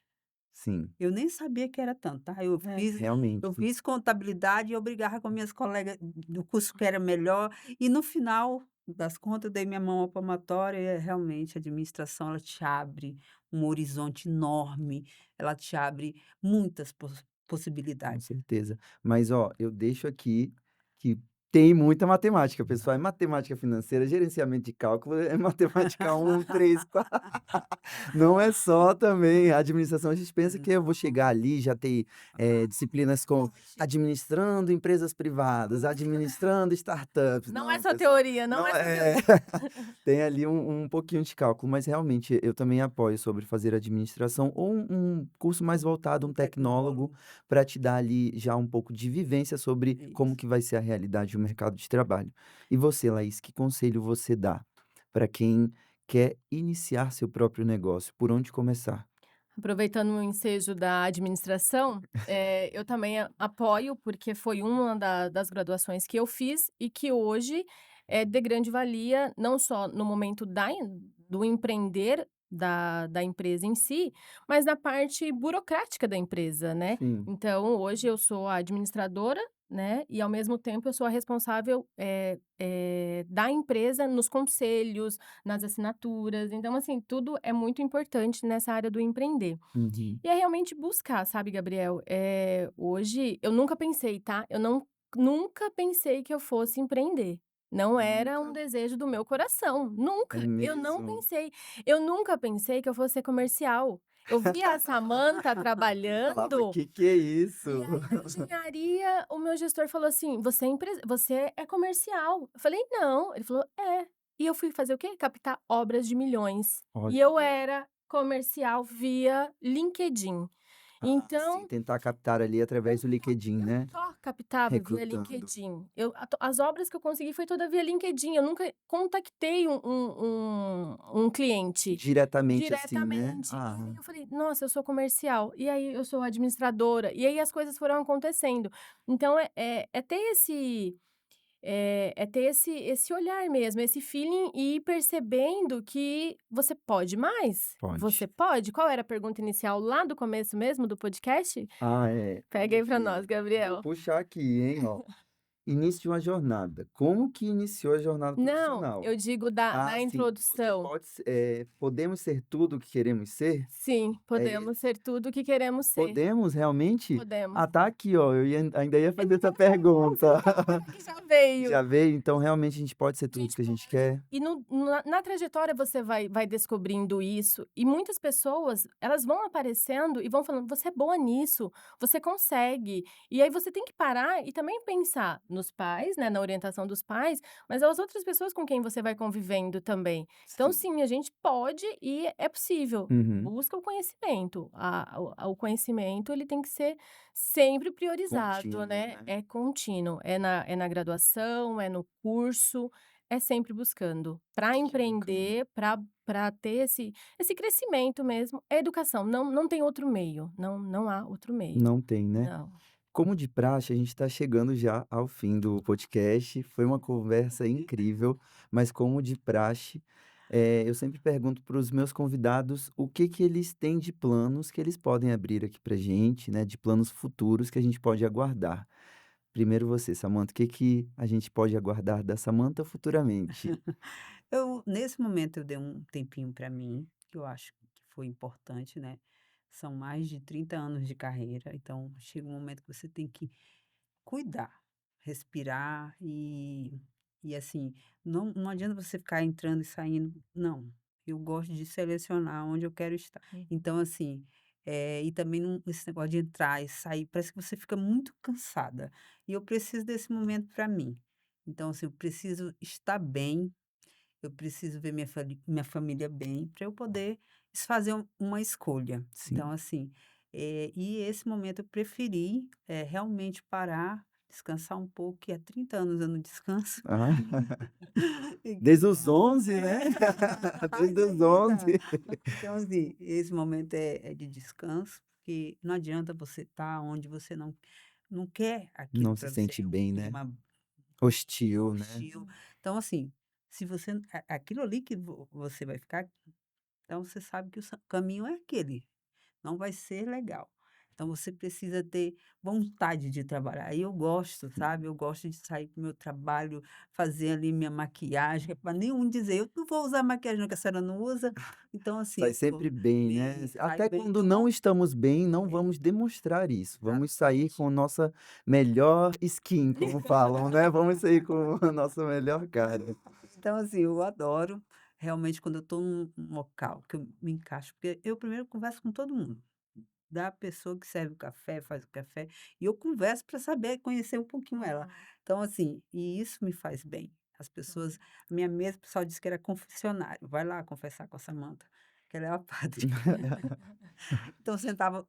[SPEAKER 1] Sim,
[SPEAKER 2] Eu nem sabia que era tanto, tá? Eu
[SPEAKER 3] é.
[SPEAKER 2] fiz
[SPEAKER 1] realmente.
[SPEAKER 2] eu fiz contabilidade e eu brigava com minhas colegas do curso que era melhor, e no final das contas eu dei minha mão à palmatória e realmente a administração ela te abre um horizonte enorme, ela te abre muitas
[SPEAKER 1] Com
[SPEAKER 2] possibilidades.
[SPEAKER 1] certeza. Mas ó, eu deixo aqui que tem muita matemática, pessoal. É matemática financeira, gerenciamento de cálculo, é matemática um 3 4. Não é só também a administração. A gente pensa que eu vou chegar ali, já ter, disciplinas com administrando empresas privadas, administrando startups.
[SPEAKER 3] Não é
[SPEAKER 1] Não,
[SPEAKER 3] só
[SPEAKER 1] pessoal,
[SPEAKER 3] teoria, não
[SPEAKER 1] não
[SPEAKER 3] é só
[SPEAKER 1] é.
[SPEAKER 3] teoria.
[SPEAKER 1] Tem ali um pouquinho de cálculo, mas realmente eu também apoio sobre fazer administração ou um curso mais voltado,
[SPEAKER 2] Um
[SPEAKER 1] um tecnólogo,
[SPEAKER 2] tecnólogo.
[SPEAKER 1] para te dar ali já um pouco de vivência sobre como
[SPEAKER 2] Isso.
[SPEAKER 1] que vai ser a realidade do mercado de trabalho. E você, Laís, que conselho você dá para quem quer iniciar seu próprio negócio? Por onde começar?
[SPEAKER 3] Aproveitando o ensejo da administração, eu também apoio, porque foi uma das graduações que eu fiz e que hoje é de grande valia, não só no momento do empreender da empresa em si, mas na parte burocrática da empresa, né.
[SPEAKER 1] Sim,
[SPEAKER 3] Então hoje eu sou a administradora, né, e ao mesmo tempo eu sou a responsável, da empresa nos conselhos, nas assinaturas, então assim, tudo é muito importante nessa área do empreender.
[SPEAKER 1] uhum.
[SPEAKER 3] E é realmente buscar, sabe, Gabriel, hoje eu nunca pensei, tá, eu nunca pensei que eu fosse empreender. Não era um
[SPEAKER 1] Nunca.
[SPEAKER 3] desejo do meu coração,
[SPEAKER 1] É
[SPEAKER 3] nunca, eu não
[SPEAKER 1] mesmo?
[SPEAKER 3] pensei. Eu nunca pensei que eu fosse ser comercial. Eu via a Samanta
[SPEAKER 1] Falava:
[SPEAKER 3] trabalhando,
[SPEAKER 1] que é isso?"
[SPEAKER 3] e aí na engenharia o meu gestor falou assim: "Você é comercial". Eu falei: "Não". Ele falou: "É". E eu fui fazer o quê? Captar obras de milhões. E eu
[SPEAKER 1] Olha.
[SPEAKER 3] era comercial via LinkedIn.
[SPEAKER 1] Ah, sim,
[SPEAKER 3] Então,
[SPEAKER 1] tentar captar ali através do LinkedIn,
[SPEAKER 3] eu
[SPEAKER 1] né,
[SPEAKER 3] só captava via
[SPEAKER 1] recrutando.
[SPEAKER 3] LinkedIn. As obras que eu consegui foi toda via LinkedIn, eu nunca contactei um cliente
[SPEAKER 1] Diretamente assim, né.
[SPEAKER 3] diretamente. E
[SPEAKER 1] Ah,
[SPEAKER 3] aí eu falei: "Nossa, eu sou comercial". E aí eu sou administradora. E aí as coisas foram acontecendo. Então é ter esse olhar mesmo, esse feeling e ir percebendo que você pode mais. Você
[SPEAKER 1] pode.
[SPEAKER 3] pode? Qual era a pergunta inicial lá do começo mesmo do podcast?
[SPEAKER 1] Ah, é.
[SPEAKER 3] Pega aí
[SPEAKER 1] Vamos
[SPEAKER 3] pra
[SPEAKER 1] ver.
[SPEAKER 3] nós,
[SPEAKER 1] Vou
[SPEAKER 3] Gabriel.
[SPEAKER 1] puxar aqui, hein, ó. início de uma jornada. Como que iniciou a jornada
[SPEAKER 3] Não,
[SPEAKER 1] profissional?
[SPEAKER 3] eu digo da
[SPEAKER 1] Ah,
[SPEAKER 3] na
[SPEAKER 1] sim. Você
[SPEAKER 3] introdução.
[SPEAKER 1] pode podemos ser tudo o que queremos ser?
[SPEAKER 3] Sim,
[SPEAKER 1] É isso?
[SPEAKER 3] podemos ser tudo o que queremos ser.
[SPEAKER 1] Podemos realmente?
[SPEAKER 3] Podemos.
[SPEAKER 1] Ah, tá aqui, ó, ainda ia fazer essa pergunta.
[SPEAKER 3] Que já veio.
[SPEAKER 1] Já veio? Então realmente a gente pode ser
[SPEAKER 3] A
[SPEAKER 1] tudo
[SPEAKER 3] gente
[SPEAKER 1] que a gente
[SPEAKER 3] pode.
[SPEAKER 1] quer?
[SPEAKER 3] E na trajetória você vai descobrindo isso, e muitas pessoas, elas vão aparecendo e vão falando: "Você é boa nisso, você consegue". E aí você tem que parar e também pensar nos pais, né, na orientação dos pais, mas as outras pessoas com quem você vai convivendo também. Então
[SPEAKER 1] Sim.
[SPEAKER 3] sim, a gente pode e é possível.
[SPEAKER 1] Uhum.
[SPEAKER 3] Busca o conhecimento. O conhecimento, ele tem que ser sempre priorizado,
[SPEAKER 1] Contínuo,
[SPEAKER 3] né,
[SPEAKER 1] né?
[SPEAKER 3] é contínuo, é na graduação, é no curso, é sempre buscando. Para
[SPEAKER 1] Que bacana.
[SPEAKER 3] empreender, para ter esse crescimento mesmo, é educação, não tem outro meio, não há outro meio.
[SPEAKER 1] Não tem, né?
[SPEAKER 3] Não.
[SPEAKER 1] Como de praxe, a gente está chegando já ao fim do podcast. Foi uma conversa incrível, mas como de praxe, eu sempre pergunto para os meus convidados o que que eles têm de planos que eles podem abrir aqui pra gente, né, de planos futuros que a gente pode aguardar. Primeiro você, Samantha, o que que a gente pode aguardar da Samantha futuramente?
[SPEAKER 2] Nesse momento, eu dei um tempinho para mim, que eu acho que foi importante, né. São mais de 30 anos de carreira, então chega um momento que você tem que cuidar, respirar e assim, não adianta você ficar entrando e saindo, não. Eu gosto de selecionar onde eu quero estar.
[SPEAKER 3] Uhum.
[SPEAKER 2] Então assim, e também não esse negócio de entrar e sair, parece que você fica muito cansada, e eu preciso desse momento para mim. Então assim, eu preciso estar bem, eu preciso ver minha família bem, para eu poder fazer uma escolha. Então
[SPEAKER 1] Sim.
[SPEAKER 2] assim, e esse momento eu preferi, realmente parar, descansar um pouco, que há 30 anos eu não descanso.
[SPEAKER 1] Ah,
[SPEAKER 2] E
[SPEAKER 1] desde os 11, né?
[SPEAKER 2] mais
[SPEAKER 1] Desde os
[SPEAKER 2] ainda.
[SPEAKER 1] 11.
[SPEAKER 2] Então assim, esse momento é de descanso, porque não adianta você estar onde você não quer aquilo
[SPEAKER 1] Não se
[SPEAKER 2] para você,
[SPEAKER 1] sente
[SPEAKER 2] é um
[SPEAKER 1] bem, né?
[SPEAKER 2] clima
[SPEAKER 1] Hostil, né?
[SPEAKER 2] hostil. Então assim, se você aquilo ali que você vai ficar, então você sabe que o caminho é aquele, não vai ser legal. Então você precisa ter vontade de trabalhar. E eu gosto, sabe, eu gosto de sair para o meu trabalho, fazer ali minha maquiagem, para nenhum dizer: "Eu não vou usar maquiagem não, que a senhora não usa". Então assim,
[SPEAKER 1] Sai
[SPEAKER 2] eu tô
[SPEAKER 1] sempre bem, né.
[SPEAKER 2] bem, saio
[SPEAKER 1] Até
[SPEAKER 2] bem,
[SPEAKER 1] quando
[SPEAKER 2] então
[SPEAKER 1] não
[SPEAKER 2] não
[SPEAKER 1] estamos bem, não
[SPEAKER 2] é,
[SPEAKER 1] vamos demonstrar isso. Vamos sair
[SPEAKER 2] exatamente.
[SPEAKER 1] com nossa melhor skin, como falam, né. Vamos sair com a nossa melhor cara.
[SPEAKER 2] Então assim, eu adoro realmente quando eu estou num local que eu me encaixo, porque eu primeiro converso com todo mundo. Da pessoa que serve o café, faz o café, e eu converso para saber, conhecer um pouquinho ela.
[SPEAKER 3] Uhum.
[SPEAKER 2] Então, assim, e isso me faz bem. As pessoas, a minha mesa, o pessoal disse que era confessionário. Vai lá confessar com a Samanta, que ela é a padre. Então, sentava,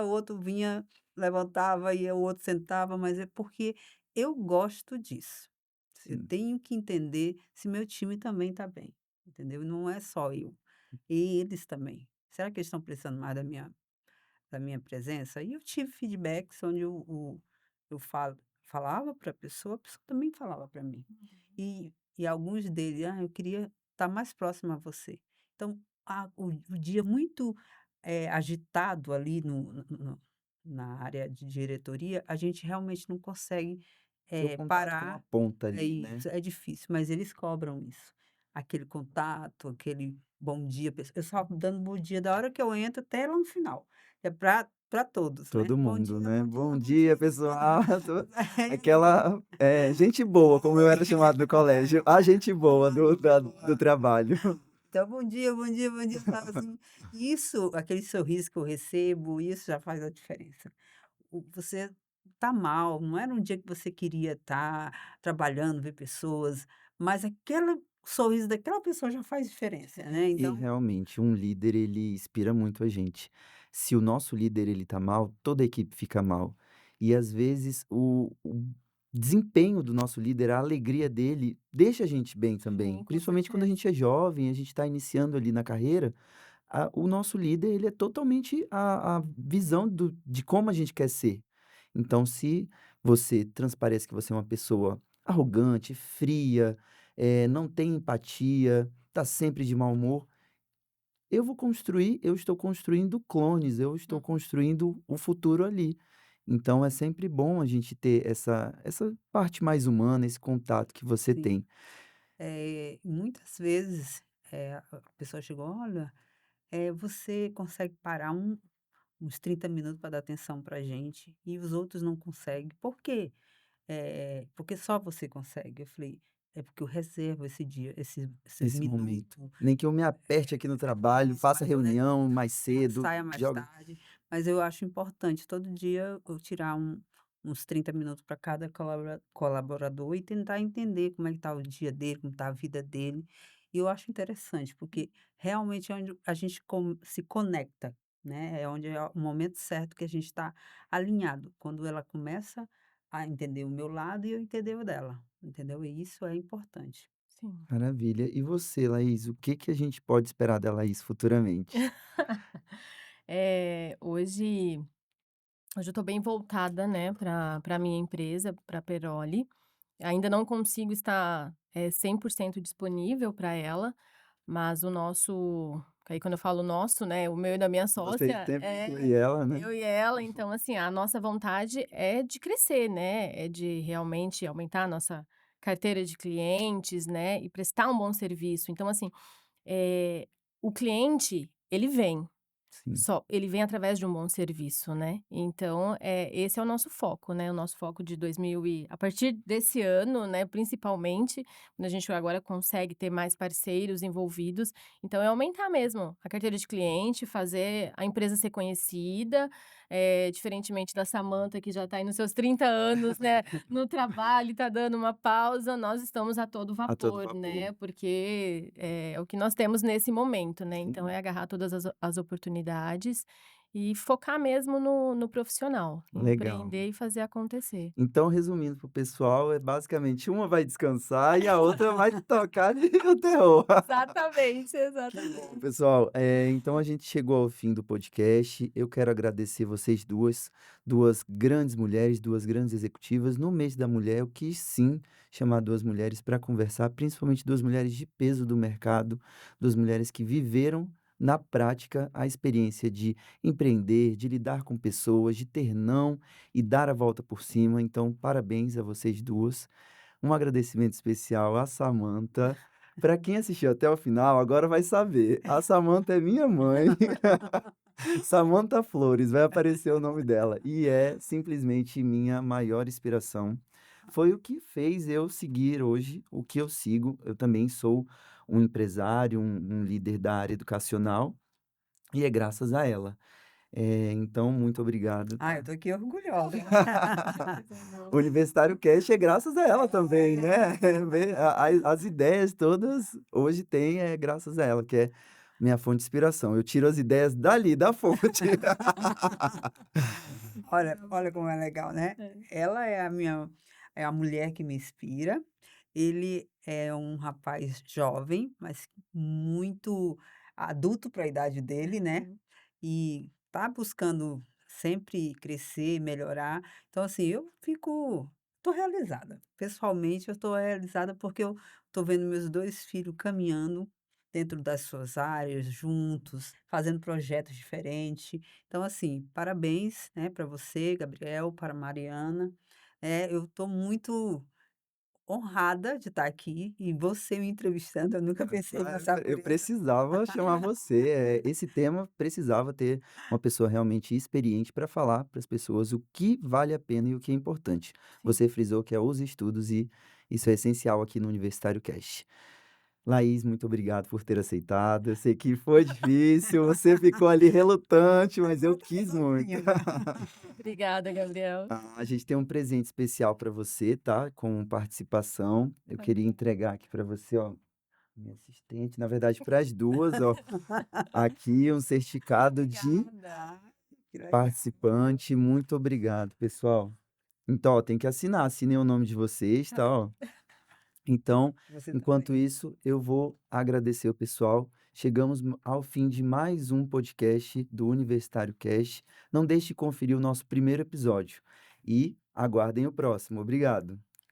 [SPEAKER 2] o outro vinha, levantava, e o outro sentava, mas é porque eu gosto disso. Eu
[SPEAKER 1] Sim.
[SPEAKER 2] tenho que entender se meu time também está bem, entendeu? Não é só eu, e eles também. Será que eles estão precisando mais da minha presença? E eu tive feedbacks onde eu falava para a pessoa também falava para mim. E alguns deles: "Ah, eu queria estar mais próximo a você". Então, o dia muito, agitado ali na área de diretoria, a gente realmente não consegue,
[SPEAKER 1] Ter o contato com a
[SPEAKER 2] parar.
[SPEAKER 1] ponta
[SPEAKER 2] É
[SPEAKER 1] ali, né.
[SPEAKER 2] isso, é difícil, mas eles cobram isso. Aquele contato, aquele bom dia, eu só dando bom dia da hora que eu entro até lá no final. É para todos, né.
[SPEAKER 1] Todo
[SPEAKER 2] Bom
[SPEAKER 1] mundo,
[SPEAKER 2] dia,
[SPEAKER 1] né.
[SPEAKER 2] bom
[SPEAKER 1] Bom
[SPEAKER 2] dia, bom
[SPEAKER 1] dia,
[SPEAKER 2] dia.
[SPEAKER 1] pessoal.
[SPEAKER 2] Aí
[SPEAKER 1] Aquela, gente boa, como eu era chamado no colégio, a gente boa do trabalho.
[SPEAKER 2] então, bom dia, bom dia, bom dia, sabe, assim, isso, aquele sorriso que eu recebo, isso já faz a diferença. Você tá mal, não era um dia que você queria estar trabalhando, ver pessoas, mas aquele sorriso daquela pessoa já faz diferença, né,
[SPEAKER 1] E
[SPEAKER 2] então
[SPEAKER 1] realmente, um líder ele inspira muito a gente. Se o nosso líder ele tá mal, toda a equipe fica mal. E às vezes o desempenho do nosso líder, a alegria dele, deixa a gente bem também.
[SPEAKER 3] Sim, com
[SPEAKER 1] Principalmente quando a
[SPEAKER 3] certeza.
[SPEAKER 1] gente é jovem, a gente está iniciando ali na carreira, o nosso líder ele é totalmente a visão de como a gente quer ser. Então, se você transparece que você é uma pessoa arrogante, fria, não tem empatia, tá sempre de mau humor, eu estou construindo clones, eu estou
[SPEAKER 3] Uhum.
[SPEAKER 1] construindo o futuro ali. Então é sempre bom a gente ter essa parte mais humana, esse contato que você
[SPEAKER 2] Sim.
[SPEAKER 1] tem.
[SPEAKER 2] Muitas vezes, a pessoa chegou: "Olha, você consegue parar uns 30 minutos para dar atenção pra gente e os outros não conseguem, por quê? Porque só você consegue". Eu falei: "É porque eu reservo esse dia, esses
[SPEAKER 1] Esse momento.
[SPEAKER 2] minutos".
[SPEAKER 1] Nem que eu me aperte aqui no trabalho, faça
[SPEAKER 2] Mas eu
[SPEAKER 1] reunião mais cedo,
[SPEAKER 2] saia mais
[SPEAKER 1] joga
[SPEAKER 2] tarde, mas eu acho importante todo dia eu tirar uns 30 minutos para cada colaborador e tentar entender como é que está o dia dele, como está a vida dele. E eu acho interessante, porque realmente é onde a gente se conecta, né? É onde é o momento certo que a gente está alinhado, quando ela começa a entender o meu lado e eu entender o dela, entendeu? E isso é importante.
[SPEAKER 3] Sim.
[SPEAKER 1] maravilha. E você, Laís, o que que a gente pode esperar da Laís futuramente?
[SPEAKER 3] Hoje eu tô bem voltada, né, para minha empresa, pra Peroli. Ainda não consigo estar, 100% disponível para ela, mas o nosso aí quando eu falo nosso, né, o meu e da minha
[SPEAKER 1] Você
[SPEAKER 3] sócia,
[SPEAKER 1] sempre inclui ela, né?
[SPEAKER 3] eu e ela, então assim, a nossa vontade é de crescer, né, é de realmente aumentar a nossa carteira de clientes, né, e prestar um bom serviço. Então assim, eh, o cliente, ele vem.
[SPEAKER 1] Sim.
[SPEAKER 3] Só ele vem através de um bom serviço, né. Então, esse é o nosso foco, né, o nosso foco de 2000 e a partir desse ano, né, principalmente, quando a gente agora consegue ter mais parceiros envolvidos, então é aumentar mesmo a carteira de cliente, fazer a empresa ser conhecida, diferentemente da Samanta que já está aí nos seus 30 anos, né, no trabalho e está dando uma pausa, nós estamos a todo
[SPEAKER 1] A todo
[SPEAKER 3] vapor,
[SPEAKER 1] vapor.
[SPEAKER 3] né, porque é o que nós temos nesse momento, né, então
[SPEAKER 1] Sim.
[SPEAKER 3] é agarrar todas as oportunidades e focar mesmo no profissional,
[SPEAKER 1] Legal.
[SPEAKER 3] empreender e fazer acontecer.
[SPEAKER 1] Então, resumindo para o pessoal, é basicamente uma vai descansar e a outra vai tocar o terror.
[SPEAKER 3] Exatamente,
[SPEAKER 1] Que bom,
[SPEAKER 3] exatamente.
[SPEAKER 1] pessoal. Então a gente chegou ao fim do podcast. Eu quero agradecer vocês duas grandes mulheres, duas grandes executivas. No mês da mulher, eu quis sim chamar duas mulheres para conversar, principalmente duas mulheres de peso do mercado, duas mulheres que viveram na prática a experiência de empreender, de lidar com pessoas, de ter não e dar a volta por cima. Então, parabéns a vocês duas. Um agradecimento especial à Samantha. Para quem assistiu até o final, agora vai saber. A Samantha é minha mãe. Samantha Flores, vai aparecer o nome dela. E é simplesmente minha maior inspiração. Foi o que fez eu seguir hoje o que eu sigo. Eu também sou um empresário, um líder da área educacional, e é graças a ela. Então, muito obrigado,
[SPEAKER 2] Ah, eu
[SPEAKER 1] tá?
[SPEAKER 2] tô aqui orgulhosa.
[SPEAKER 1] O Universitário Cast é graças a ela também, né? As ideias todas hoje tem graças a ela, que é minha fonte de inspiração. Eu tiro as ideias dali, da fonte.
[SPEAKER 2] Olha como é legal, né.
[SPEAKER 3] É.
[SPEAKER 2] Ela é a mulher que me inspira, ele é um rapaz jovem, mas muito adulto para a idade dele, né,
[SPEAKER 3] Uhum.
[SPEAKER 2] e tá buscando sempre crescer, melhorar. Então, assim, eu tô realizada. Pessoalmente, eu tô realizada, porque eu tô vendo meus 2 filhos caminhando dentro das suas áreas, juntos, fazendo projetos diferentes. Então, assim, parabéns, né, para você, Gabriel, para Mariana. Eu estou muito honrada de estar aqui e você me entrevistando, eu nunca pensei em
[SPEAKER 1] Ah,
[SPEAKER 2] passar por
[SPEAKER 1] eu
[SPEAKER 2] isso.
[SPEAKER 1] precisava chamar você. Esse tema precisava ter uma pessoa realmente experiente para falar para as pessoas o que vale a pena e o que é importante.
[SPEAKER 3] Sim.
[SPEAKER 1] Você frisou que é os estudos e isso é essencial aqui no Universitário Cast. Laís, muito obrigado por ter aceitado. Eu sei que foi difícil, você ficou ali relutante, mas eu
[SPEAKER 2] Agora eu tô
[SPEAKER 1] quis muito.
[SPEAKER 2] sozinha já.
[SPEAKER 3] Obrigada, Gabriel.
[SPEAKER 1] A gente tem um presente especial para você, tá? Com participação. Eu
[SPEAKER 3] Tá
[SPEAKER 1] queria
[SPEAKER 3] bom.
[SPEAKER 1] entregar aqui para você, ó, minha assistente, na verdade para as duas, ó. Aqui um certificado de
[SPEAKER 2] Obrigada. Que legal.
[SPEAKER 1] participante. Muito obrigado, pessoal. Então, ó, tem que assinar, assinem o nome de vocês,
[SPEAKER 3] Tá
[SPEAKER 1] tá,
[SPEAKER 3] bom.
[SPEAKER 1] ó. Então,
[SPEAKER 2] Você
[SPEAKER 1] enquanto
[SPEAKER 2] também.
[SPEAKER 1] isso, eu vou agradecer o pessoal. Chegamos ao fim de mais um podcast do Universitário Cast. Não deixe de conferir o nosso primeiro episódio e aguardem o próximo. Obrigado.